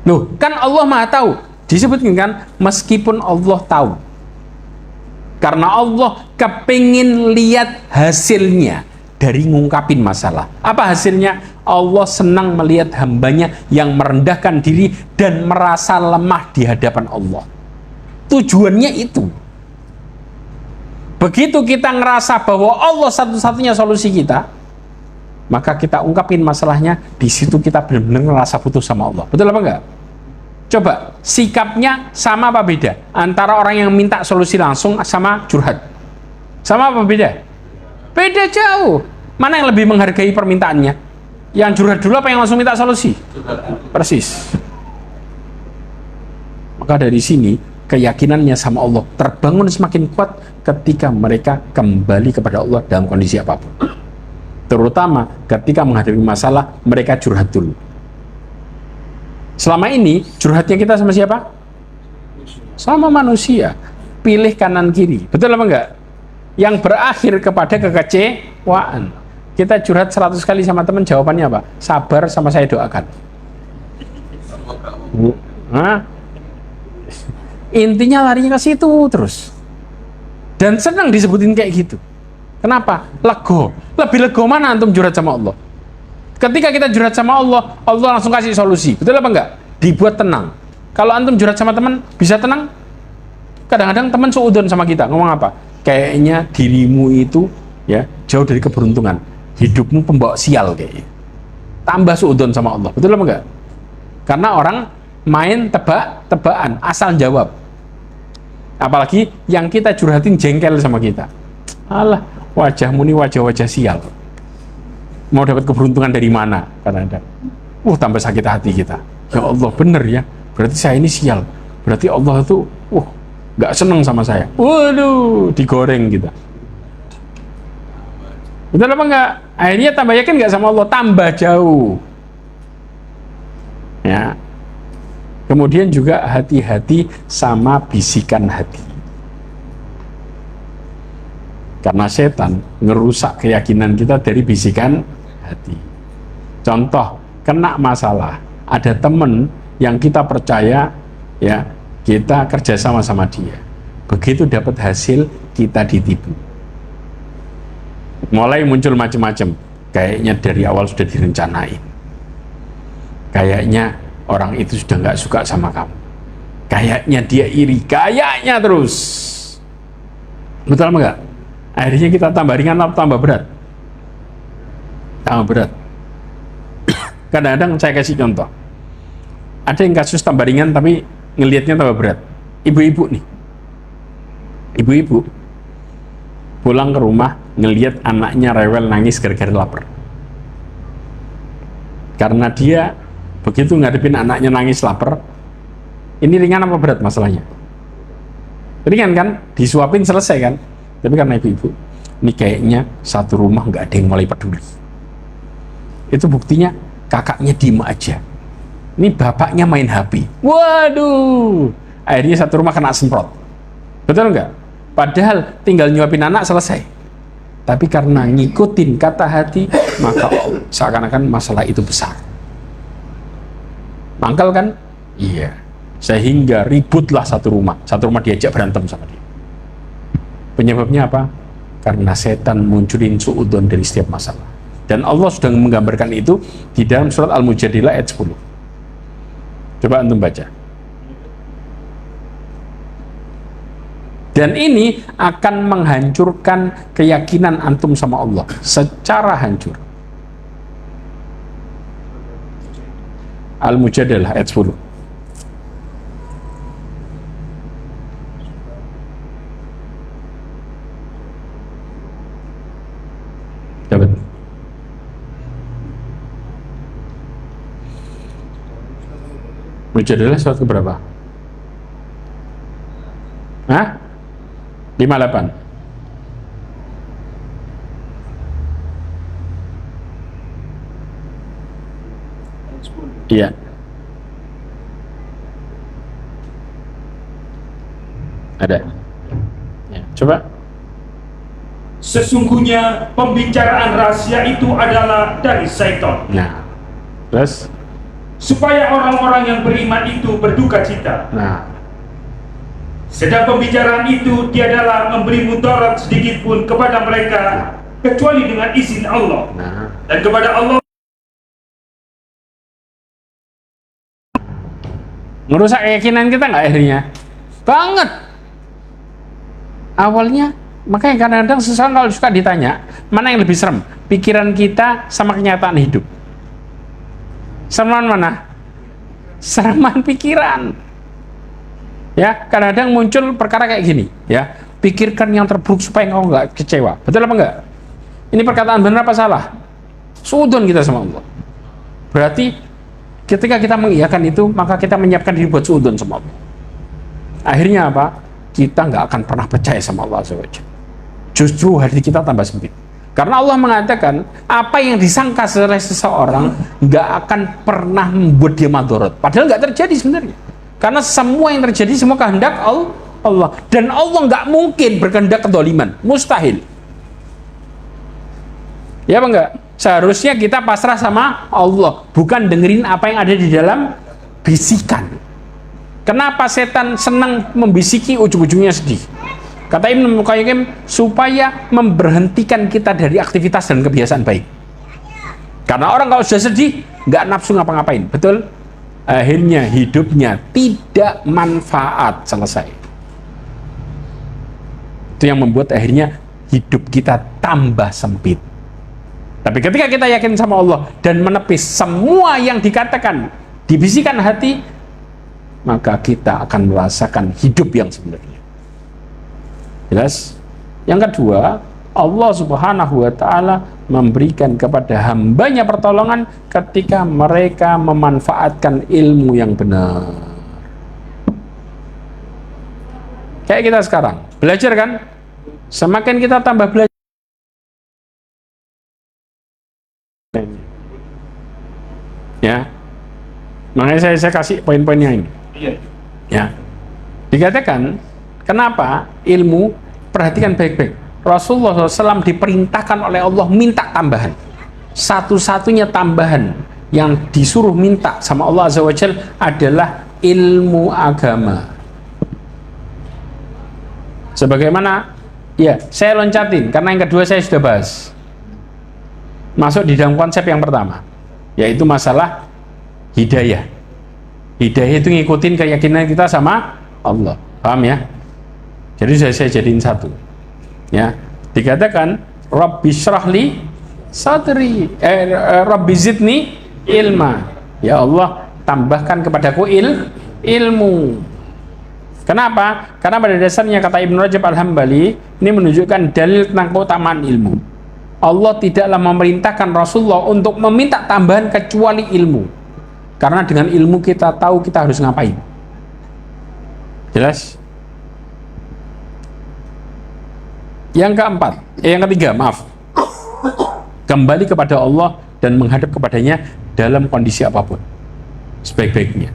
Loh, kan Allah Maha tahu. Disebutkan kan, meskipun Allah tahu, karena Allah kepingin lihat hasilnya dari ngungkapin masalah. Apa hasilnya? Allah senang melihat hambanya yang merendahkan diri dan merasa lemah di hadapan Allah. Tujuannya itu. Begitu kita ngerasa bahwa Allah satu-satunya solusi kita, maka kita ungkapin masalahnya, di situ kita benar-benar ngerasa butuh sama Allah. Betul apa enggak? Coba, sikapnya sama apa beda? Antara orang yang minta solusi langsung sama curhat. Sama apa beda? Beda jauh. Mana yang lebih menghargai permintaannya? Yang curhat dulu apa yang langsung minta solusi? Persis. Maka dari sini, keyakinannya sama Allah terbangun semakin kuat ketika mereka kembali kepada Allah dalam kondisi apapun. Terutama ketika menghadapi masalah, mereka curhat dulu. Selama ini curhatnya kita sama siapa? Sama manusia. Pilih kanan kiri. Betul apa enggak? Yang berakhir kepada kekecewaan. Kita curhat 100 kali sama teman, jawabannya apa? Sabar sama saya doakan. Hah? Intinya larinya ke situ terus. Dan senang disebutin kayak gitu. Kenapa? Lego. Lebih lego mana antum curhat sama Allah? Ketika kita curhat sama Allah, Allah langsung kasih solusi. Betul apa enggak? Dibuat tenang. Kalau antum curhat sama teman, bisa tenang? Kadang-kadang teman suudon sama kita, ngomong apa? Kayaknya dirimu itu ya jauh dari keberuntungan, hidupmu pembawa sial kayaknya. Tambah suudon sama Allah, betul apa enggak? Karena orang main tebak-tebakan, asal jawab. Apalagi yang kita curhatin jengkel sama kita. Alah, wajahmu ini wajah-wajah sial. Mau dapat keberuntungan dari mana? Kadang-kadang. Tambah sakit hati kita. Ya Allah, bener ya. Berarti saya ini sial. Berarti Allah itu, nggak seneng sama saya. Waduh, digoreng kita. Betul apa enggak? Akhirnya tambah yakin nggak sama Allah? Tambah jauh. Ya. Kemudian juga hati-hati sama bisikan hati. Karena setan ngerusak keyakinan kita dari bisikan hati. Contoh, kena masalah. Ada temen yang kita percaya, ya, kita kerja sama dia. Begitu dapat hasil, kita ditipu. Mulai muncul macam-macam. Kayaknya dari awal sudah direncanain. Kayaknya orang itu sudah nggak suka sama kamu. Kayaknya dia iri. Kayaknya terus. Betul apa enggak? Akhirnya kita tambah ringan atau tambah berat? Tambah berat. Kadang-kadang saya kasih contoh. Ada yang kasus tambah ringan tapi ngelihatnya tambah berat. Ibu-ibu nih. Ibu-ibu pulang ke rumah ngelihat anaknya rewel nangis gara-gara lapar. Karena dia begitu ngadepin anaknya nangis lapar, ini ringan apa berat masalahnya? Ringan kan? Disuapin selesai kan? Tapi karena ibu-ibu, ini kayaknya satu rumah nggak ada yang mulai peduli. Itu buktinya kakaknya diem aja. Ini bapaknya main HP. Waduh, akhirnya satu rumah kena semprot. Betul nggak? Padahal tinggal nyuapin anak selesai. Tapi karena ngikutin kata hati, maka seakan-akan masalah itu besar. Mangkal kan? Iya. Sehingga ributlah satu rumah. Satu rumah diajak berantem sama dia. Penyebabnya apa? Karena setan munculin suudzon dari setiap masalah. Dan Allah sudah menggambarkan itu di dalam surat Al-Mujadilah ayat 10. Coba antum baca. Dan ini akan menghancurkan keyakinan antum sama Allah secara hancur. Al-Mujadilah ayat 10. Dapat. Mujadilah surat keberapa? Hah? 58. Iya. Ada. Ya, coba. Sesungguhnya pembicaraan rahasia itu adalah dari syaitan. Nah, terus? Supaya orang-orang yang beriman itu berduka cita. Nah. Sedang pembicaraan itu tiadalah memberi mudarat sedikit pun kepada mereka kecuali dengan izin Allah. Nah. Dan kepada Allah Ngerusak keyakinan kita nggak akhirnya? Banget. Awalnya, makanya kadang-kadang seseorang kalau suka ditanya, mana yang lebih serem? Pikiran kita sama kenyataan hidup. Sereman mana? Sereman pikiran. Ya, kadang-kadang muncul perkara kayak gini, ya. Pikirkan yang terburuk supaya engkau nggak kecewa. Betul apa enggak? Ini perkataan benar apa salah? Suudzon kita sama Allah. Berarti ketika kita mengiyakan itu, maka kita menyiapkan diri buat suudzon sama Allah. Akhirnya apa? Kita nggak akan pernah percaya sama Allah SWT. Justru hati kita tambah sempit. Karena Allah mengatakan, apa yang disangka oleh seseorang nggak akan pernah membuat dia madorot. Padahal nggak terjadi sebenarnya. Karena semua yang terjadi semua kehendak Allah. Dan Allah nggak mungkin berkehendak kedoliman. Mustahil. Ya apa enggak? Seharusnya kita pasrah sama Allah. Bukan dengerin apa yang ada di dalam bisikan. Kenapa setan senang membisiki, ujung-ujungnya sedih? Kata Ibnu Qayyim, supaya memberhentikan kita dari aktivitas dan kebiasaan baik. Karena orang kalau sudah sedih, nggak nafsu ngapa-ngapain. Betul? Akhirnya hidupnya tidak manfaat, selesai. Itu yang membuat akhirnya hidup kita tambah sempit. Tapi ketika kita yakin sama Allah dan menepis semua yang dikatakan, dibisikkan hati, maka kita akan merasakan hidup yang sebenarnya. Jelas? Yang kedua, Allah Subhanahu wa ta'ala memberikan kepada hambanya pertolongan ketika mereka memanfaatkan ilmu yang benar. Kayak kita sekarang, belajar kan? Semakin kita tambah belajar, ya, makanya saya kasih poin-poinnya ini. Ya, dikatakan kenapa ilmu, perhatikan baik-baik. Rasulullah SAW diperintahkan oleh Allah minta tambahan. Satu-satunya tambahan yang disuruh minta sama Allah Azza wa Jalla adalah ilmu agama. Sebagaimana, ya, saya loncatin karena yang kedua saya sudah bahas. Masuk di dalam konsep yang pertama, yaitu masalah hidayah. Hidayah itu ngikutin keyakinan kita sama Allah. Paham ya? Jadi saya jadiin satu. Ya, dikatakan Rabbi syrahli sadri, Rabbi zidni ilma. Ya Allah, tambahkan kepadaku ilmu. Kenapa? Karena pada dasarnya kata Ibnu Rajab Al-Hambali, ini menunjukkan dalil tentang keutamaan ilmu. Allah tidaklah memerintahkan Rasulullah untuk meminta tambahan kecuali ilmu. Karena dengan ilmu kita tahu kita harus ngapain. Jelas? Yang ketiga, maaf. Kembali kepada Allah dan menghadap kepadanya dalam kondisi apapun. Sebaik-baiknya.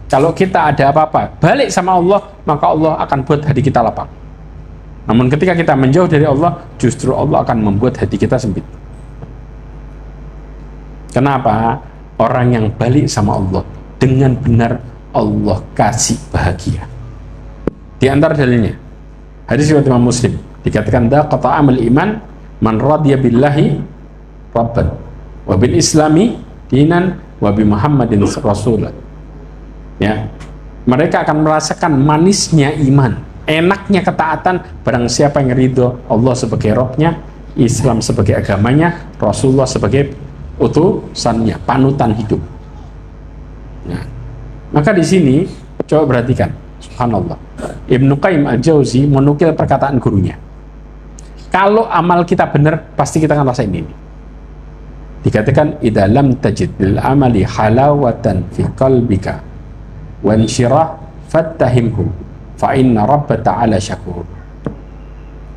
Kalau kita ada apa-apa, balik sama Allah, maka Allah akan buat hati kita lapang. Namun ketika kita menjauh dari Allah, justru Allah akan membuat hati kita sempit. Kenapa? Orang yang balik sama Allah dengan benar, Allah kasih bahagia. Di antara dalilnya, hadis riwayat Imam Muslim, dikatakan daqata amal iman man radiya billahi rabban wa bil islami dinan wa bi Muhammadin rasulan. Ya, mereka akan merasakan manisnya iman, enaknya ketaatan barang siapa yang ridho Allah sebagai Rabbnya, Islam sebagai agamanya, Rasulullah sebagai utusannya, panutan hidup. Nah, maka di sini coba perhatikan, subhanallah, Ibnu Qayyim Al-Jauzi menukil perkataan gurunya. Kalau amal kita benar, pasti kita akan rasain ini. Dikatakan idza lam tajid lil amali halawatan fi qalbika wa insyirah fattahimhu fa inna rabba ta'ala syakur.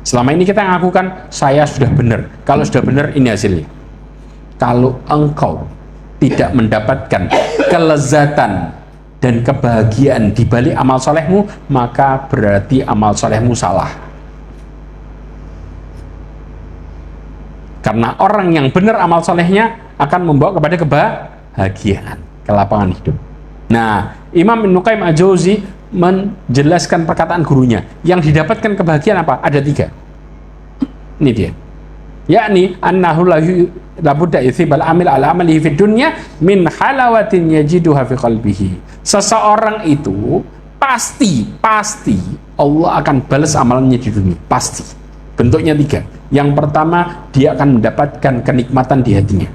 Selama ini kita ngakukan saya sudah benar. Kalau sudah benar, ini hasilnya. Kalau engkau tidak mendapatkan kelezatan dan kebahagiaan di balik amal solehmu, maka berarti amal solehmu salah. Karena orang yang benar amal solehnya akan membawa kepada kebahagiaan, kelapangan hidup. Nah, Imam Ibnu Qayyim Al-Jauzi menjelaskan perkataan gurunya. Yang didapatkan kebahagiaan apa? Ada 3. Ini dia. Yakni annahu la budda itsibal amil ala amalihi fid dunya min halawatin yajiduha fi qalbihi. Seseorang itu pasti Allah akan balas amalannya di dunia, pasti. Bentuknya 3. Yang pertama, dia akan mendapatkan kenikmatan di hatinya,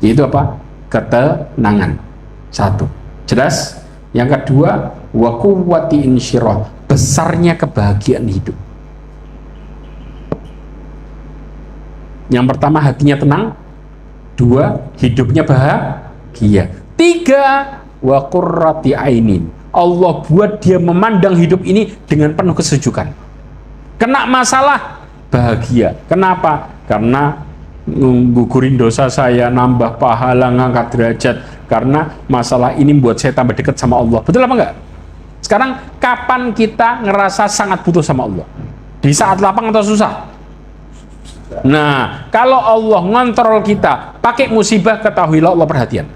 yaitu apa? Ketenangan. 1. Jelas? Yang kedua, wa quwwati insyirah, besarnya kebahagiaan hidup. Yang pertama, hatinya tenang. 2, hidupnya bahagia. 3, wa qurrati ainin, Allah buat dia memandang hidup ini dengan penuh kesejukan. Kena masalah, bahagia. Kenapa? Karena gugurin dosa saya, nambah pahala, ngangkat derajat. Karena masalah ini membuat saya tambah dekat sama Allah. Betul apa enggak? Sekarang, kapan kita ngerasa sangat butuh sama Allah? Di saat lapang atau susah? Nah, kalau Allah ngontrol kita pakai musibah, ketahuilah Allah perhatian.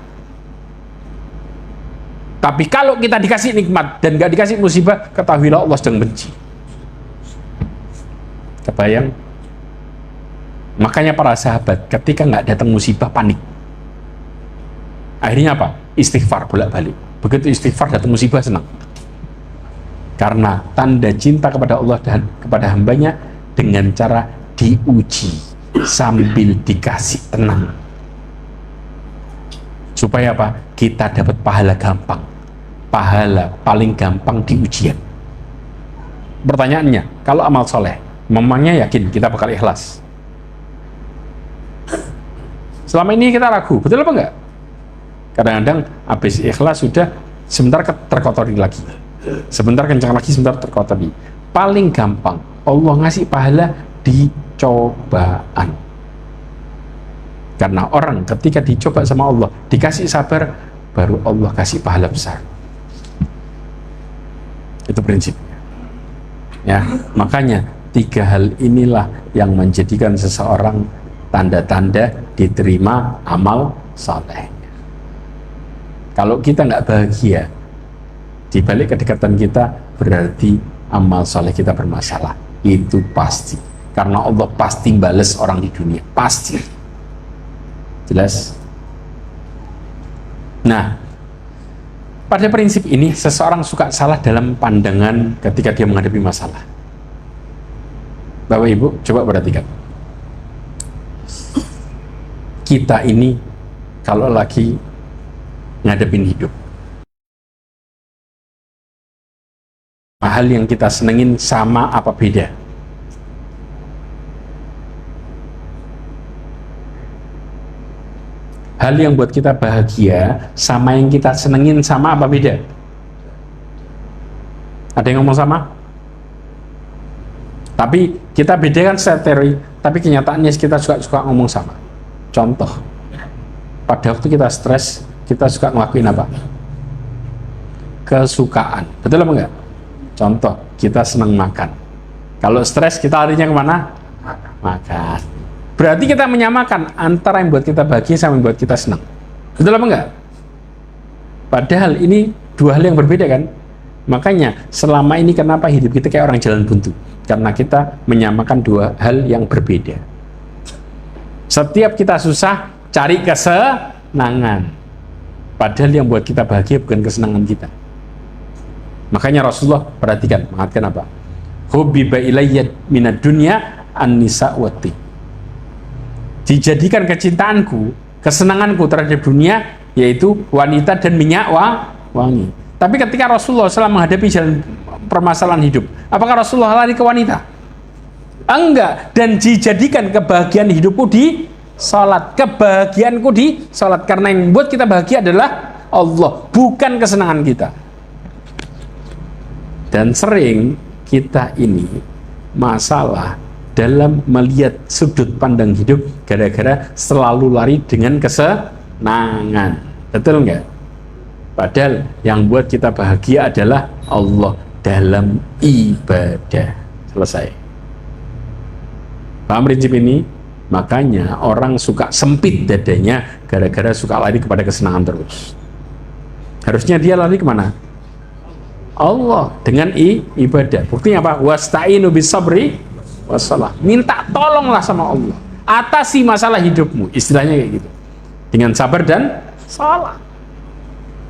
Tapi kalau kita dikasih nikmat dan gak dikasih musibah, ketahuilah Allah sedang benci. Kebayang? Makanya para sahabat ketika nggak datang musibah panik. Akhirnya apa? Istighfar bolak-balik. Begitu istighfar datang musibah senang. Karena tanda cinta kepada Allah dan kepada hambanya dengan cara diuji sambil dikasih tenang. Supaya apa? Kita dapat pahala gampang. Pahala paling gampang di ujian. Pertanyaannya, kalau amal soleh, memangnya yakin kita bakal ikhlas? Selama ini kita ragu, betul apa enggak? Kadang-kadang habis ikhlas sudah sebentar terkotori lagi. Sebentar kencang lagi, sebentar terkotori. Paling gampang Allah ngasih pahala di cobaan. Karena orang ketika dicoba sama Allah, dikasih sabar, baru Allah kasih pahala besar. Itu prinsipnya. Ya, makanya 3 hal inilah yang menjadikan seseorang tanda-tanda diterima amal saleh. Kalau kita nggak bahagia di balik kedekatan kita, berarti amal saleh kita bermasalah. Itu pasti. Karena Allah pasti bales orang di dunia. Pasti. Jelas? Nah, pada prinsip ini, seseorang suka salah dalam pandangan ketika dia menghadapi masalah. Bapak Ibu, coba perhatikan. Kita ini kalau lagi ngadepin hidup, hal yang kita senengin sama apa beda? Hal yang buat kita bahagia sama yang kita senengin sama apa beda? Ada yang ngomong sama? Tapi kita bedakan secara teori, tapi kenyataannya kita suka ngomong sama. Contoh, pada waktu kita stres, kita suka ngelakuin apa? Kesukaan. Betul apa enggak? Contoh, kita senang makan. Kalau stres, kita larinya kemana? Makan. Berarti kita menyamakan antara yang buat kita bahagia sama yang buat kita senang. Betul apa enggak? Padahal ini 2 hal yang berbeda kan? Makanya selama ini kenapa hidup kita kayak orang jalan buntu? Karena kita menyamakan 2 hal yang berbeda. Setiap kita susah, cari kesenangan. Padahal yang buat kita bahagia bukan kesenangan kita. Makanya Rasulullah perhatikan, mengatakan apa? Hubbiba ilayya minad dunya an-nisa wati. Dijadikan kecintaanku, kesenanganku terhadap dunia, yaitu wanita dan minyak wangi. Tapi ketika Rasulullah selama menghadapi jalan permasalahan hidup, apakah Rasulullah lari ke wanita? Enggak. Dan dijadikan kebahagiaan hidupku di salat, kebahagiaanku di salat. Karena yang buat kita bahagia adalah Allah, bukan kesenangan kita. Dan sering kita ini masalah dalam melihat sudut pandang hidup gara-gara selalu lari dengan kesenangan. Betul enggak? Padahal yang buat kita bahagia adalah Allah dalam ibadah. Selesai. Paham prinsip ini? Makanya orang suka sempit dadanya gara-gara suka lari kepada kesenangan terus. Harusnya dia lari kemana? Allah dengan ibadah. Buktinya apa? Wasta'inu bisabri wassalah. Minta tolonglah sama Allah. Atasi masalah hidupmu. Istilahnya kayak gitu. Dengan sabar dan salah.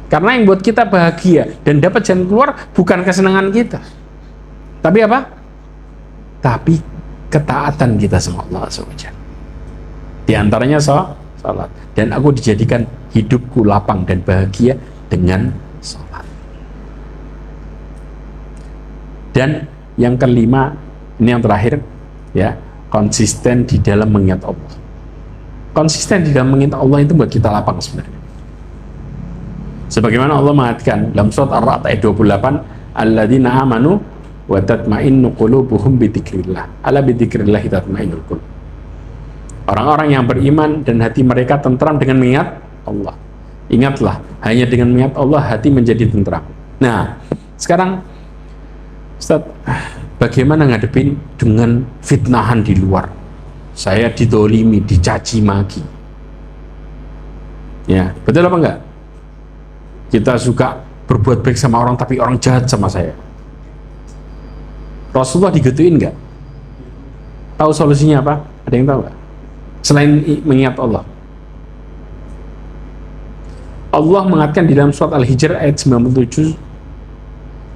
Karena yang buat kita bahagia dan dapat jalan keluar bukan kesenangan kita. Tapi apa? Tapi ketaatan kita sama Allah SWT. Di antaranya salat. Dan aku dijadikan hidupku lapang dan bahagia dengan salat. Dan yang kelima, ini yang terakhir, ya, konsisten di dalam mengingat Allah. Konsisten di dalam mengingat Allah itu buat kita lapang sebenarnya. Sebagaimana Allah mengatakan dalam surat Ar-Ra'd ayat 28, alladzina amanu wa tatma'innu qulubuhum bi dzikrillah. Ala bi dzikrillah tatma'innul qulub. Orang-orang yang beriman dan hati mereka tentram dengan mengingat Allah. Ingatlah, hanya dengan mengingat Allah hati menjadi tentram. Nah, sekarang Ustaz, bagaimana ngadepin dengan fitnahan di luar? Saya didolimi, dicaci maki. Ya, betul apa enggak? Kita suka berbuat baik sama orang, tapi orang jahat sama saya. Rasulullah digituin enggak? Tahu solusinya apa? Ada yang tahu enggak? Selain mengingat Allah. Allah mengatakan di dalam surat Al-Hijr ayat 97,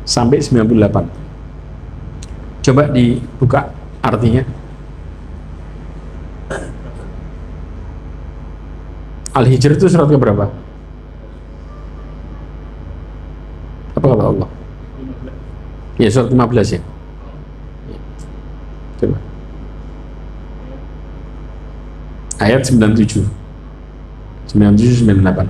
sampai 98. Coba dibuka artinya. Al-Hijr itu surat keberapa? Apa kata Allah? Ya, surat 15 ya. Coba. Ayat 97. 97 98.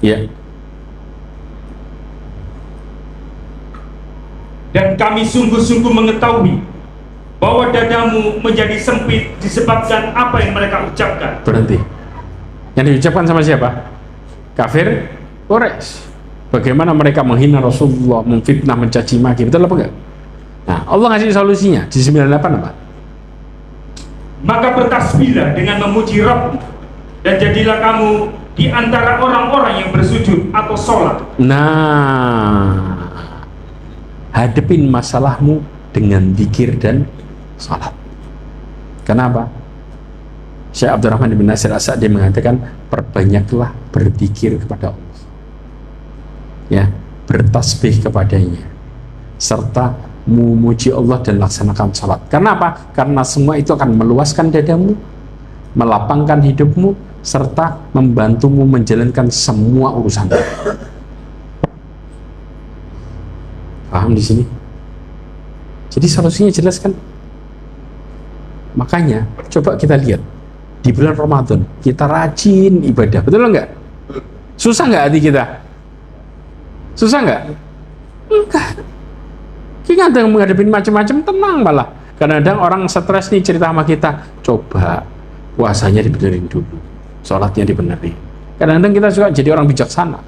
Ya. Dan kami sungguh-sungguh mengetahui bahwa dadamu menjadi sempit disebabkan apa yang mereka ucapkan. Berhenti. Yang diucapkan sama siapa? Kafir Quraisy. Bagaimana mereka menghina Rasulullah, memfitnah, mencaci maki, betul apa enggak? Nah, Allah ngasih solusinya di 98 apa? Maka bertasbihlah dengan memuji Rabb, dan jadilah kamu di antara orang-orang yang bersujud atau sholat. Nah, hadepin masalahmu dengan zikir dan salat. Kenapa? Syekh Abdurrahman bin Nasir As-Sa'di mengatakan, perbanyaklah berzikir kepada Allah, ya, bertasbih kepadanya, serta memuji Allah dan laksanakan salat. Karena apa? Karena semua itu akan meluaskan dadamu, melapangkan hidupmu, serta membantumu menjalankan semua urusan. Paham di sini? Jadi solusinya jelas kan? Makanya coba kita lihat di bulan Ramadan kita rajin ibadah, betul enggak? Susah enggak hati kita? Susah enggak? Enggak. Kita ada menghadapi macam-macam, tenang malah. Kadang-kadang orang stres nih cerita sama kita, coba puasanya dibenerin dulu, sholatnya dibenerin. Kadang-kadang kita suka jadi orang bijaksana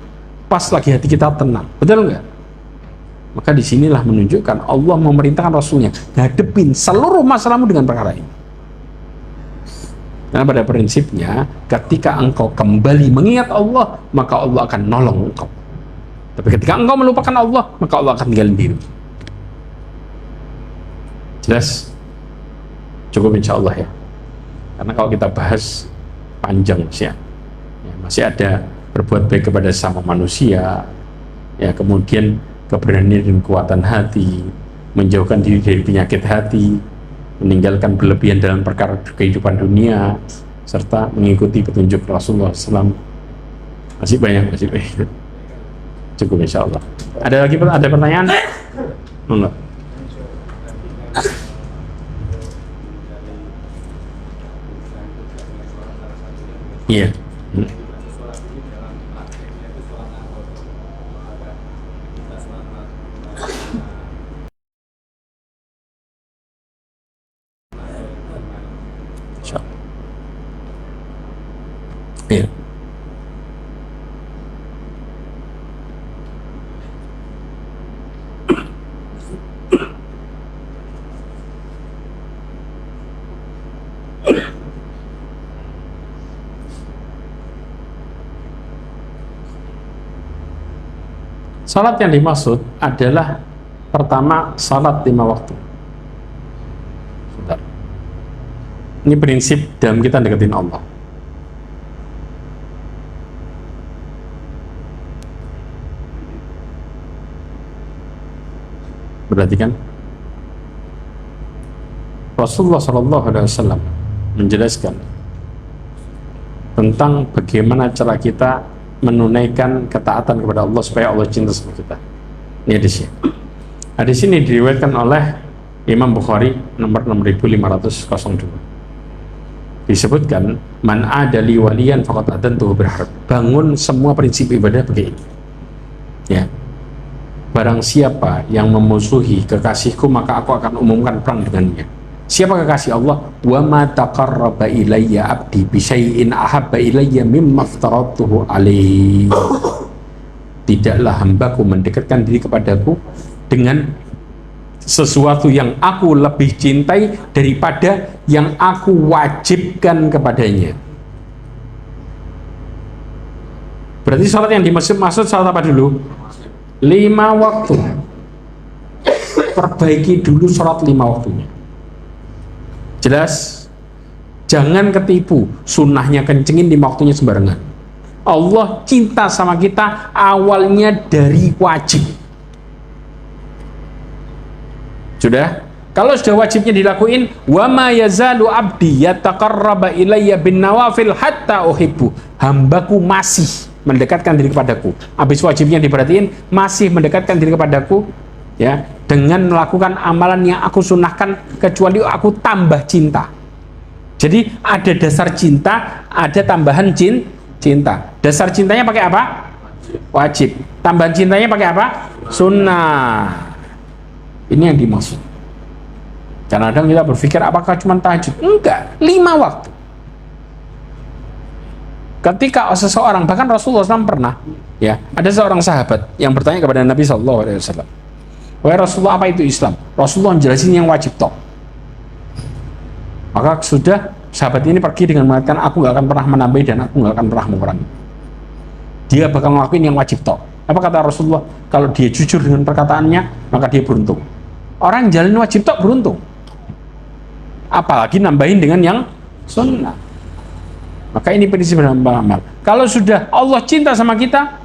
pas lagi hati kita tenang, betul enggak? Maka disinilah menunjukkan Allah memerintahkan Rasulnya ngadepin seluruh masalahmu dengan perkara ini. Karena pada prinsipnya ketika engkau kembali mengingat Allah, maka Allah akan nolong engkau. Tapi ketika engkau melupakan Allah, maka Allah akan tinggalin diri. Jelas? Cukup insya Allah ya. Karena kalau kita bahas panjang ya, masih ada berbuat baik kepada sesama manusia, ya, kemudian keberanian dan kekuatan hati, menjauhkan diri dari penyakit hati, meninggalkan berlebihan dalam perkara kehidupan dunia, serta mengikuti petunjuk Rasulullah SAW. Masih banyak. Cukup insya Allah. Ada lagi ada pertanyaan? Enggak. Iya. Iya. Salat yang dimaksud adalah pertama salat 5 waktu. Bentar. Ini prinsip dalam kita deketin Allah. Berarti kan Rasulullah SAW menjelaskan tentang bagaimana cara kita menunaikan ketaatan kepada Allah supaya Allah cinta sama kita. Ini hadisnya. Hadis ini diriwayatkan oleh Imam Bukhari nomor 6502. Disebutkan, man adali waliyan faqad adantuhu berharb. Bangun semua prinsip ibadah begini. Ya. Barang siapa yang memusuhi kekasihku, maka aku akan umumkan perang dengannya. Siapa kekasih Allah? Wa ma taqarraba ilayya abdi bi syai'in ahabba ilayya mimma aftaratuhu alaihi. Tidaklah hambaku mendekatkan diri kepadaku dengan sesuatu yang aku lebih cintai daripada yang aku wajibkan kepadanya. Berarti sholat yang dimaksud sholat apa dulu? 5 waktu. Perbaiki dulu sholat 5 waktunya. Jelas? Jangan ketipu, sunnahnya kencengin 5 waktunya sembarangan. Allah cinta sama kita awalnya dari wajib. Sudah? Kalau sudah wajibnya dilakuin, wa ma yazalu abdi yataqarraba ilayya bin nawafil hatta uhibbu. Hambaku masih mendekatkan diri kepadaku. Habis wajibnya diperhatiin, masih mendekatkan diri kepadaku ya, dengan melakukan amalan yang aku sunnahkan kecuali aku tambah cinta. Jadi ada dasar cinta, ada tambahan cinta. Dasar cintanya pakai apa? Wajib. Tambahan cintanya pakai apa? Sunnah. Ini yang dimaksud. Kadang-kadang kita berpikir apakah cuma tahajud? Enggak, 5 waktu. Ketika seseorang, bahkan Rasulullah SAW pernah, ya, ada seorang sahabat yang bertanya kepada Nabi SAW, wahai Rasulullah, apa itu Islam? Rasulullah menjelasin yang wajib toh. Maka sudah sahabat ini pergi dengan mengatakan, aku nggak akan pernah menambah dan aku nggak akan pernah mengurangi. Dia bakal ngelakuin yang wajib toh. Apa kata Rasulullah? Kalau dia jujur dengan perkataannya, maka dia beruntung. Orang yang jalin wajib toh beruntung. Apalagi nambahin dengan yang sunnah. Maka ini prinsip dalam beramal. Kalau sudah Allah cinta sama kita,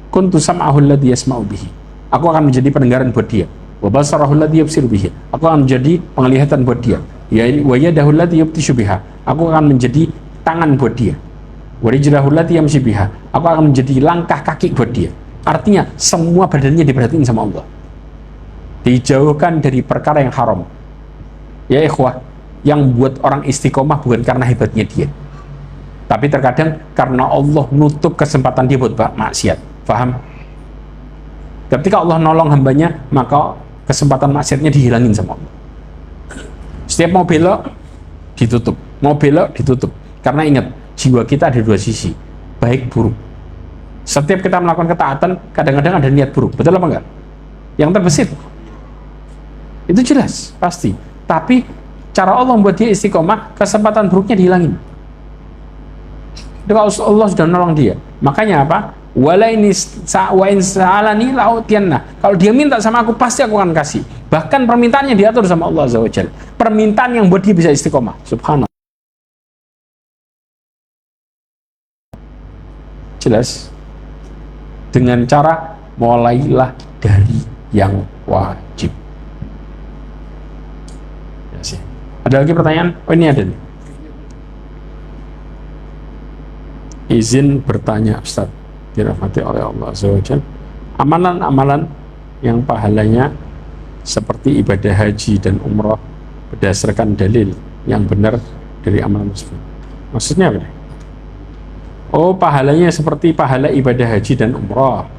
kuntu sam'ahu alladhi yasma'u bihi. Aku akan menjadi pendengaran buat dia. Wa basarahu alladhi yubsiru bihi. Aku akan menjadi penglihatan buat dia. Ya, wa yadahu alladhi yubtishu biha. Aku akan menjadi tangan buat dia. Wa rijlahu allati yamshi biha. Aku akan menjadi langkah kaki buat dia. Artinya semua badannya diperhatiin sama Allah. Dijauhkan dari perkara yang haram. Ya ikhwah, yang buat orang istiqomah bukan karena hebatnya dia, tapi terkadang karena Allah nutup kesempatan dia buat maksiat. Faham? Ketika Allah nolong hambanya, maka kesempatan maksiatnya dihilangin sama Allah. Setiap mau belok ditutup, mau belok ditutup. Karena ingat, jiwa kita ada 2 sisi, baik buruk. Setiap kita melakukan ketaatan, kadang-kadang ada niat buruk. Betul apa enggak? Yang terbesit itu jelas, pasti. Tapi cara Allah membuat dia istiqomah, kesempatan buruknya dihilangin. Kalau Allah sudah nolong dia, makanya apa? Wala ini wa in sa'alani la'utiyanna. Kalau dia minta sama aku, pasti aku akan kasih. Bahkan permintaannya diatur sama Allah Azza wa Jalla. Permintaan yang buat dia bisa istiqomah. Subhanallah. Jelas? Dengan cara mulailah dari yang wajib. Ada lagi pertanyaan? Oh, ini ada nih. Izin bertanya Ustaz, dirahmati oleh Allah Azza wa Jalla. Amalan-amalan yang pahalanya seperti ibadah haji dan umrah berdasarkan dalil yang benar dari amalan tersebut. Maksudnya apa? Oh, pahalanya seperti pahala ibadah haji dan umrah.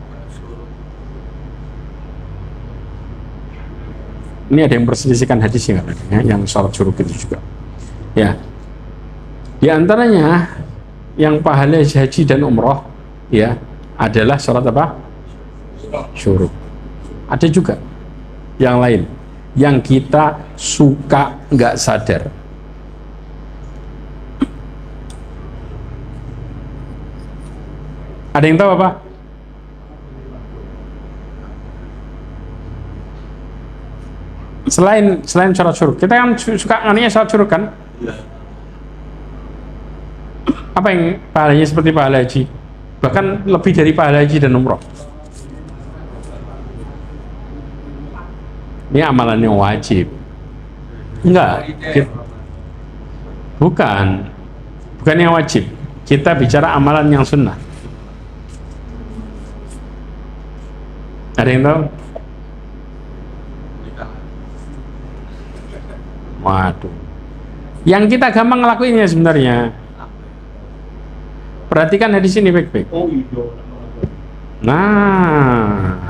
Ini ada yang perselisihkan hadisnya katanya, yang sholat syuruk itu juga. Ya, di antaranya yang pahala haji dan umrah, ya, adalah sholat apa? Syuruk. Ada juga yang lain, yang kita suka nggak sadar. Ada yang tahu apa? Selain sholat syuruk, kita kan suka anehnya sholat syuruk kan? Apa yang pahalanya seperti pahala haji? Bahkan lebih dari pahala haji dan umroh. Ini amalan yang wajib. Enggak, bukan yang wajib. Kita bicara amalan yang sunnah. Ada yang tahu? Waduh, yang kita gampang ngelakuinnya sebenarnya. Perhatikan di sini baik-baik. Nah,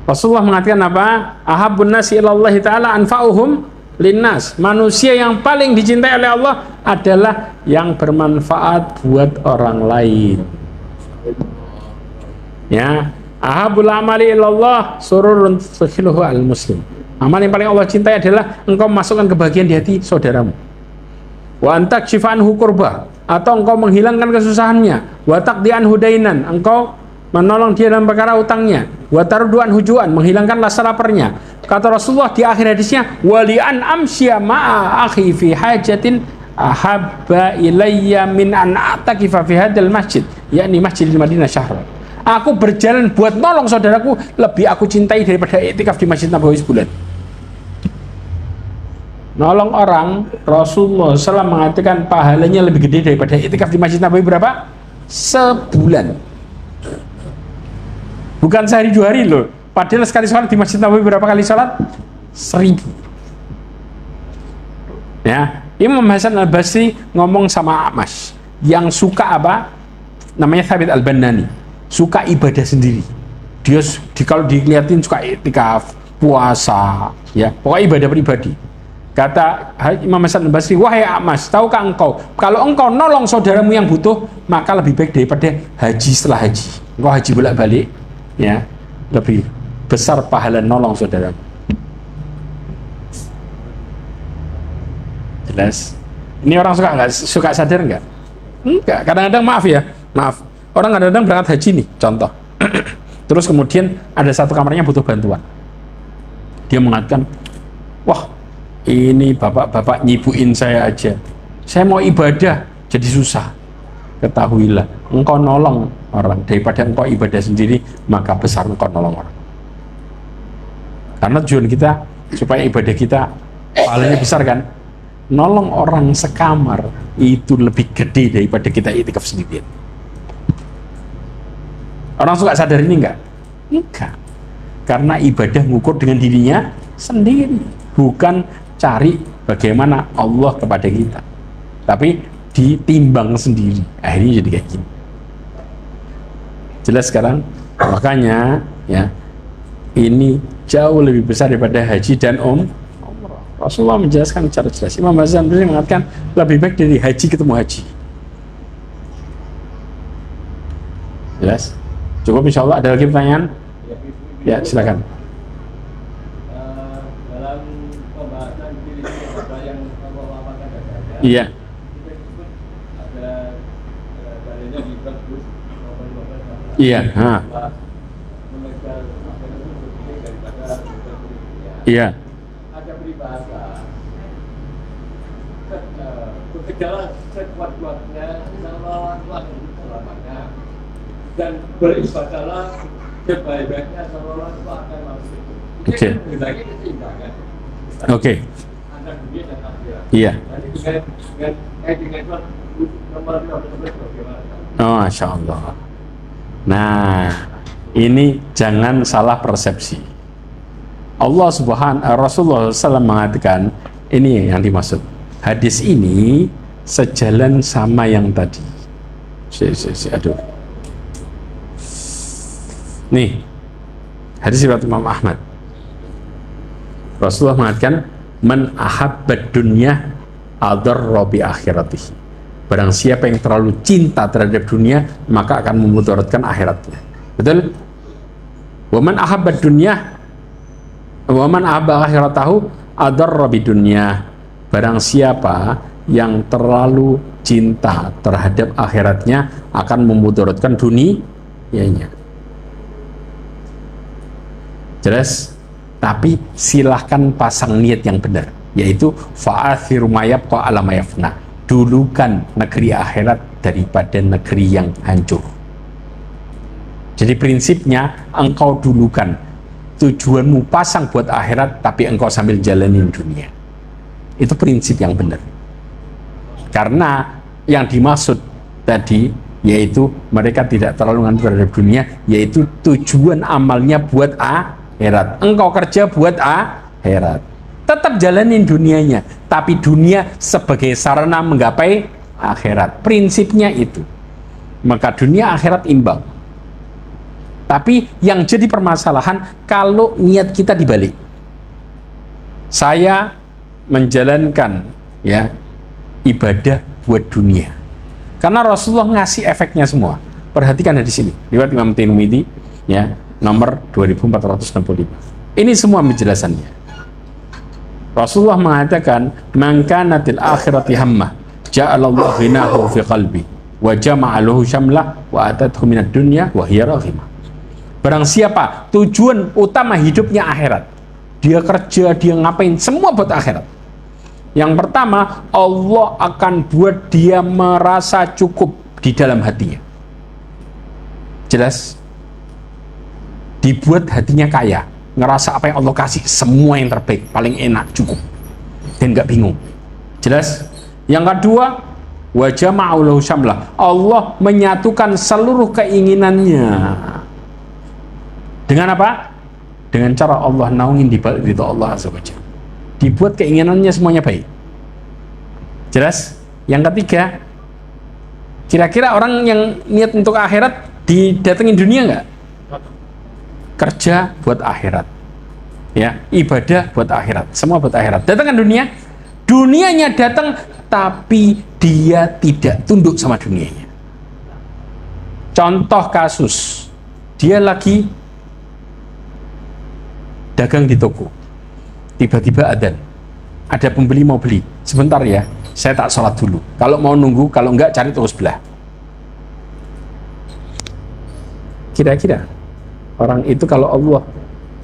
Rasulullah mengatakan apa? Ahabbun nasi ilallahi ta'ala anfa'uhum linnas. Manusia yang paling dicintai oleh Allah adalah yang bermanfaat buat orang lain. Ya, ahabbul amali ilallah sururun tudkhiluhu al muslim. Amal yang paling Allah cintai adalah engkau masukkan kebahagiaan di hati saudaramu. Wa antak syifa'anhu kurba, atau engkau menghilangkan kesusahannya, wa taqdi'an hudainan, engkau menolong dia dalam perkara utangnya, wa tardu'an hujuan, menghilangkan rasa laparnya. Kata Rasulullah di akhir hadisnya, wali an amsya ma'a akhi fi hajatin ahabba ilayya min an a'takifa fi hadzal masjid, yakni Masjidil Madinah Syahra. Aku berjalan buat nolong saudaraku lebih aku cintai daripada iktikaf di Masjid Nabawi sebulan. Nolong orang, Rasulullah SAW mengatakan pahalanya lebih gede daripada iktikaf di Masjid Nabawi berapa? Sebulan. Bukan sehari 2 hari loh. Padahal sekali sholat di Masjid Nabawi berapa kali sholat? 1000. Ya, Imam Hasan Al-Basri ngomong sama A'mash yang suka apa? Namanya Thabit Al-Bannani. Suka ibadah sendiri. Dia kalau dilihatin suka iktikaf, puasa, ya, pokoknya ibadah pribadi. Kata Imam Hasan Al-Basri, wahai A'mash, tahukah engkau kalau engkau nolong saudaramu yang butuh, maka lebih baik daripada haji setelah haji. Engkau haji bolak-balik, ya, lebih besar pahala nolong saudaramu. Jelas? Ini orang suka sadar nggak? Enggak. Kadang-kadang maaf. Orang kadang-kadang berangkat haji nih, contoh. Terus kemudian ada satu kamarnya butuh bantuan. Dia mengatakan, wah, ini bapak-bapak nyibuin saya aja. Saya mau ibadah jadi susah. Ketahuilah, engkau nolong orang daripada engkau ibadah sendiri, maka besar engkau nolong orang. Karena tujuan kita supaya ibadah kita pahalanya besar kan. Nolong orang sekamar itu lebih gede daripada kita iktikaf sendirian. Orang suka sadar ini enggak? Enggak. Karena ibadah ngukur dengan dirinya sendiri, bukan cari bagaimana Allah kepada kita, tapi ditimbang sendiri. Akhirnya jadi kayak gini. Jelas sekarang? Makanya ya, ini jauh lebih besar daripada haji dan umrah. Rasulullah menjelaskan secara jelas. Imam Hasan Basri mengatakan lebih baik dari haji ketemu haji. Jelas? Cukup, insya Allah. Ada lagi pertanyaan? Ya, silakan. Dalam pembahasan diri apa yang Allah amalkan ada. Iya. Ada dalilnya di Bagus. Iya. Iya. Ada peribahasa. Bekerjalah sekuat-kuatnya selama selamanya, dan beribadahlah sebaik-baiknya selama akan masuk. Oke. Lagi keseimbangan. Oke. Antara dunia dan akhirat. Iya. Jadi dengan nomor bagaimana? Oh, Masya Allah. Nah, ini jangan salah persepsi. Rasulullah SAW mengatakan, ini yang dimaksud. Hadis ini sejalan sama yang tadi. Aduh. Nih, hadis riwayat Imam Ahmad. Rasulullah mengatakan, man ahabbad dunya adarra bi akhiratihi. Barang siapa yang terlalu cinta terhadap dunia, maka akan memudaratkan akhiratnya. Betul? Wa man ahabbad dunya wa man ahabba akhiratahu adarra bi dunya. Barang siapa yang terlalu cinta terhadap akhiratnya akan memudaratkan dunianya. Jelas? Tapi silahkan pasang niat yang benar, yaitu fa'athiru ma yabqa ala ma yafna. Dulukan negeri akhirat daripada negeri yang hancur. Jadi prinsipnya engkau dulukan, tujuanmu pasang buat akhirat, tapi engkau sambil jalanin dunia. Itu prinsip yang benar. Karena yang dimaksud tadi yaitu mereka tidak terlalu ngantuk terhadap dunia, yaitu tujuan amalnya buat akhirat. Engkau kerja buat akhirat, tetap jalanin dunianya, tapi dunia sebagai sarana menggapai akhirat. Prinsipnya itu. Maka dunia akhirat imbang. Tapi yang jadi permasalahan kalau niat kita dibalik. Saya menjalankan ya ibadah buat dunia. Karena Rasulullah ngasih efeknya semua. Perhatikan di sini. Riwayat Imam Tirmidzi ya, nomor 2465. Ini semua penjelasannya. Rasulullah mengatakan, "Man kanatil akhirati hammah." ja'alallahu ghinahu fi qalbi wa jama'a lahu syamlah wa atathu minad dunya wa hiya raghimah. Barang siapa tujuan utama hidupnya akhirat, dia kerja, dia ngapain, semua buat akhirat. Yang pertama, Allah akan buat dia merasa cukup di dalam hatinya. Jelas? Dibuat hatinya kaya, ngerasa apa yang Allah kasih, semua yang terbaik, paling enak, cukup, dan gak bingung. Jelas? Yang kedua, wa jama'u lahu syamlah, Allah menyatukan seluruh keinginannya. Dengan apa? Dengan cara Allah naungin di balik ridha Allah azza wajalla. Dibuat keinginannya semuanya baik. Jelas? Yang ketiga, kira-kira orang yang niat untuk akhirat didatengin dunia nggak? Kerja buat akhirat, ya, ibadah buat akhirat, semua buat akhirat. Datangkan dunia, dunianya datang, tapi dia tidak tunduk sama dunianya. Contoh kasus, dia lagi dagang di toko, tiba-tiba adzan, ada pembeli mau beli, sebentar ya, saya tak sholat dulu, kalau mau nunggu, kalau enggak cari toko sebelah. Kira-kira orang itu kalau Allah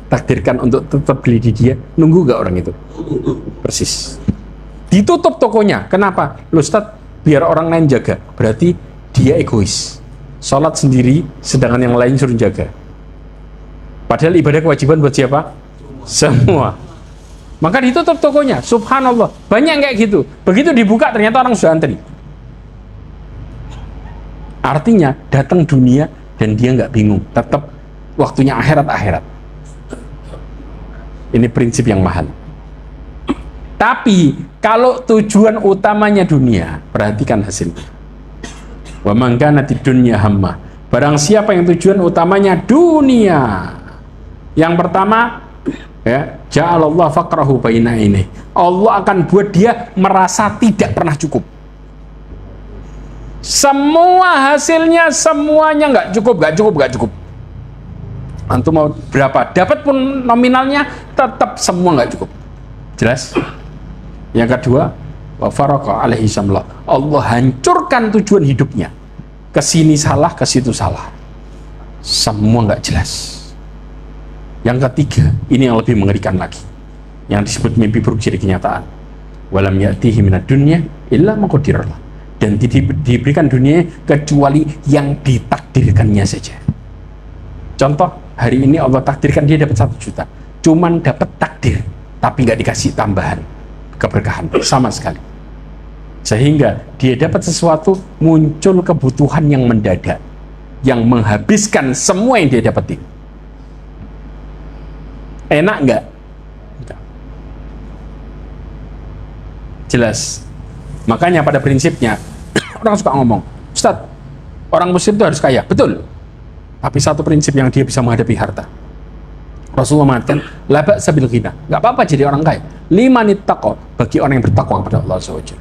takdirkan untuk tetap beli di dia, nunggu gak orang itu? Persis. Ditutup tokonya, kenapa? Loh Ustaz, biar orang lain jaga, berarti dia egois, sholat sendiri sedangkan yang lain suruh jaga. Padahal ibadah kewajiban buat siapa? Semua. Maka ditutup tokonya. Subhanallah, banyak kayak gitu. Begitu dibuka ternyata orang sudah antri. Artinya datang dunia dan dia nggak bingung, tetap waktunya akhirat. Ini prinsip yang mahal. Tapi kalau tujuan utamanya dunia, perhatikan hasilnya. Wa man kanatid dunya hammah, barang siapa yang tujuan utamanya dunia, yang pertama, ya, ja'alallah faqrahu baina ini, Allah akan buat dia merasa tidak pernah cukup. Semua hasilnya semuanya nggak cukup. Antum mau berapa, dapat pun nominalnya, tetap semua nggak cukup. Jelas? Yang kedua, wa faraqa alaihi syamlah, Allah hancurkan tujuan hidupnya. Kesini salah, ke situ salah, semua nggak jelas. Yang ketiga, ini yang lebih mengerikan lagi, yang disebut mimpi buruk jadi kenyataan. Walam ya'tihi minad dunya illa ma qadara, dan diberikan dunia kecuali yang ditakdirkannya saja. Contoh, hari ini Allah takdirkan dia dapat 1 juta, cuman dapat takdir, tapi nggak dikasih tambahan keberkahan sama sekali, sehingga dia dapat sesuatu, muncul kebutuhan yang mendadak, yang menghabiskan semua yang dia dapetin. Enak nggak? Jelas. Makanya pada prinsipnya orang suka ngomong, Ustadz, orang muslim itu harus kaya. Betul. Tapi satu prinsip yang dia bisa menghadapi harta. Rasulullah mengatakan, la ba'sa bil ghina, nggak apa-apa jadi orang kaya. Limanit taqwa, bagi orang yang bertakwa kepada Allah SWT.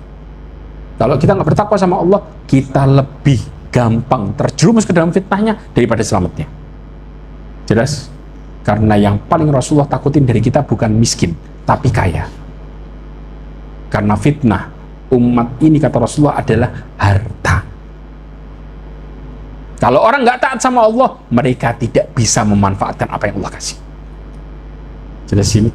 Kalau kita nggak bertakwa sama Allah, kita lebih gampang terjerumus ke dalam fitnahnya daripada selamatnya. Jelas? Karena yang paling Rasulullah takutin dari kita bukan miskin, tapi kaya. Karena fitnah umat ini, kata Rasulullah, adalah harta. Kalau orang nggak taat sama Allah, mereka tidak bisa memanfaatkan apa yang Allah kasih. Jelas ini.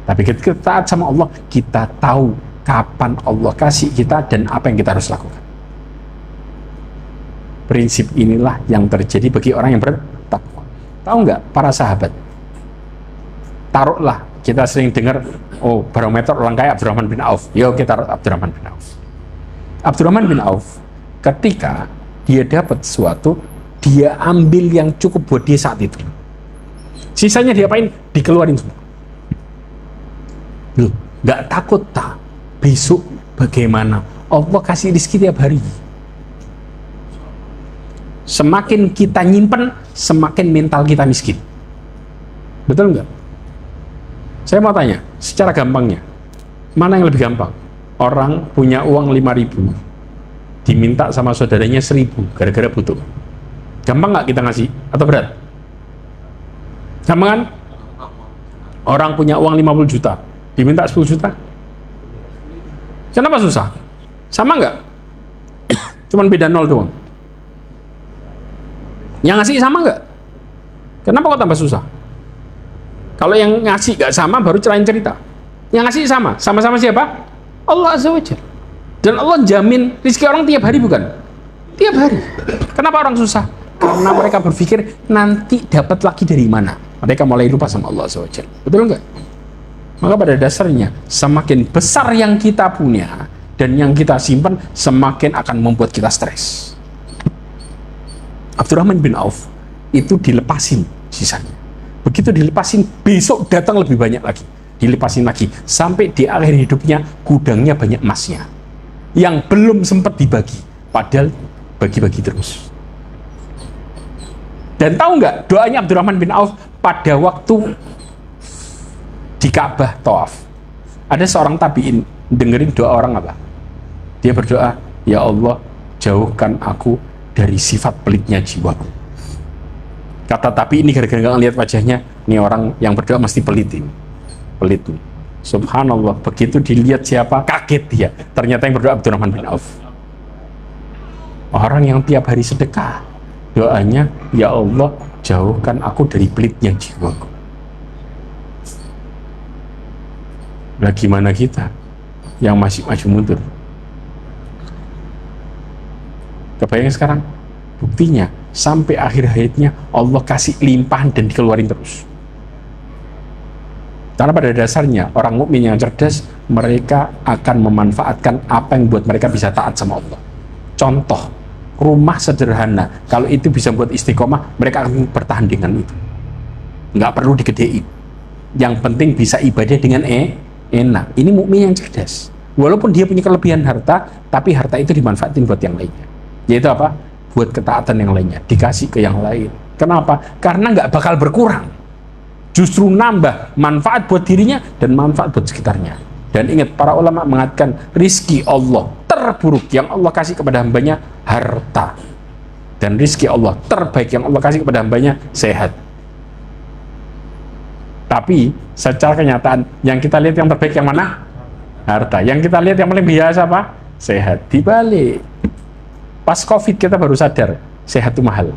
Tapi ketika taat sama Allah, kita tahu kapan Allah kasih kita dan apa yang kita harus lakukan. Prinsip inilah yang terjadi bagi orang yang bertakwa. Tahu nggak para sahabat? Taruhlah kita sering dengar, oh barometer orang kaya Abdurrahman bin Auf. Yuk kita taruh Abdurrahman bin Auf. Abdurrahman bin Auf ketika dia dapat sesuatu, dia ambil yang cukup buat dia saat itu. Sisanya diapain? Dikeluarin semua. Loh, nggak takut tak? Besok bagaimana? Allah kasih rezeki tiap hari. Semakin kita nyimpen, semakin mental kita miskin. Betul nggak? Saya mau tanya, secara gampangnya, mana yang lebih gampang? Orang punya uang 5.000, diminta sama saudaranya 1.000, gara-gara butuh. Gampang nggak kita ngasih? Atau berat? Gampang kan? Orang punya uang 50 juta, diminta 10 juta. Kenapa susah? Sama nggak? Cuman beda 0 doang. Yang ngasih sama nggak? Kenapa kok tambah susah? Kalau yang ngasih nggak sama, baru lain cerita. Yang ngasih sama. Sama-sama siapa? Allah Azza wa Jalla. Dan Allah jamin rezeki orang tiap hari, bukan? Tiap hari. Kenapa orang susah? Karena mereka berpikir nanti dapat lagi dari mana. Mereka mulai lupa sama Allah Azza wa Jalla. Betul nggak? Maka pada dasarnya, semakin besar yang kita punya dan yang kita simpan, semakin akan membuat kita stres. Abdurrahman bin Auf itu dilepasin sisanya. Begitu dilepasin, besok datang lebih banyak lagi. Dilepasin lagi. Sampai di akhir hidupnya, gudangnya banyak emasnya. Yang belum sempat dibagi. Padahal bagi-bagi terus. Dan tahu nggak doanya Abdurrahman bin Auf pada waktu di Ka'bah tawaf? Ada seorang tabi'in dengerin doa orang apa? Dia berdoa, ya Allah, jauhkan aku dari sifat pelitnya jiwaku. Kata tabi'in ini gara-gara nggak ngeliat wajahnya, ini orang yang berdoa mesti pelit ini. Pelit ini. Subhanallah, begitu dilihat siapa, kaget dia. Ternyata yang berdoa Abdurrahman bin Auf. Orang yang tiap hari sedekah, doanya, ya Allah, jauhkan aku dari pelitnya jiwaku. Lah gimana kita yang masih maju mundur? Kebayang sekarang? Buktinya, sampai akhir hayatnya Allah kasih limpahan dan dikeluarin terus. Karena pada dasarnya orang mukmin yang cerdas, mereka akan memanfaatkan apa yang buat mereka bisa taat sama Allah. Contoh, rumah sederhana, kalau itu bisa buat istiqomah, mereka akan bertahan dengan itu. Nggak perlu digedein. Yang penting bisa ibadah dengan enak. Ini mukmin yang cerdas. Walaupun dia punya kelebihan harta, tapi harta itu dimanfaatin buat yang lainnya. Yaitu apa? Buat ketaatan yang lainnya, dikasih ke yang lain. Kenapa? Karena nggak bakal berkurang. Justru nambah manfaat buat dirinya dan manfaat buat sekitarnya. Dan ingat, para ulama mengatakan rizki Allah terburuk yang Allah kasih kepada hambanya harta, dan rizki Allah terbaik yang Allah kasih kepada hambanya sehat. Tapi secara kenyataan yang kita lihat yang terbaik yang mana? Harta. Yang kita lihat yang paling biasa apa? Sehat. Dibalik, pas COVID kita baru sadar sehat itu mahal.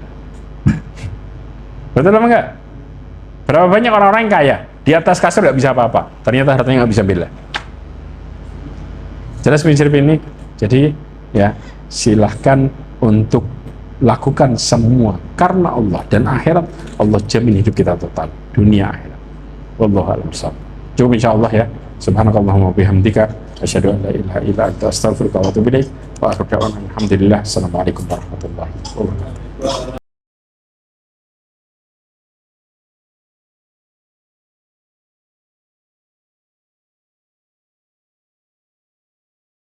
Betul apa enggak? Berapa banyak orang-orang yang kaya di atas kasur nggak bisa apa-apa, ternyata hartanya nggak bisa bela. Jelas prinsip ini. Jadi ya, silahkan untuk lakukan semua karena Allah, dan akhirat Allah jamin hidup kita total, dunia akhirat. Wallahu a'lam bishawab. Cukup insyaallah ya. Subhanakallahumma wa bihamdika asyhadu an la ilaha illa anta astaghfiruka wa atubu ilaik. Wa akhiru da'wana alhamdulillah. Assalamualaikum warahmatullahi wabarakatuh.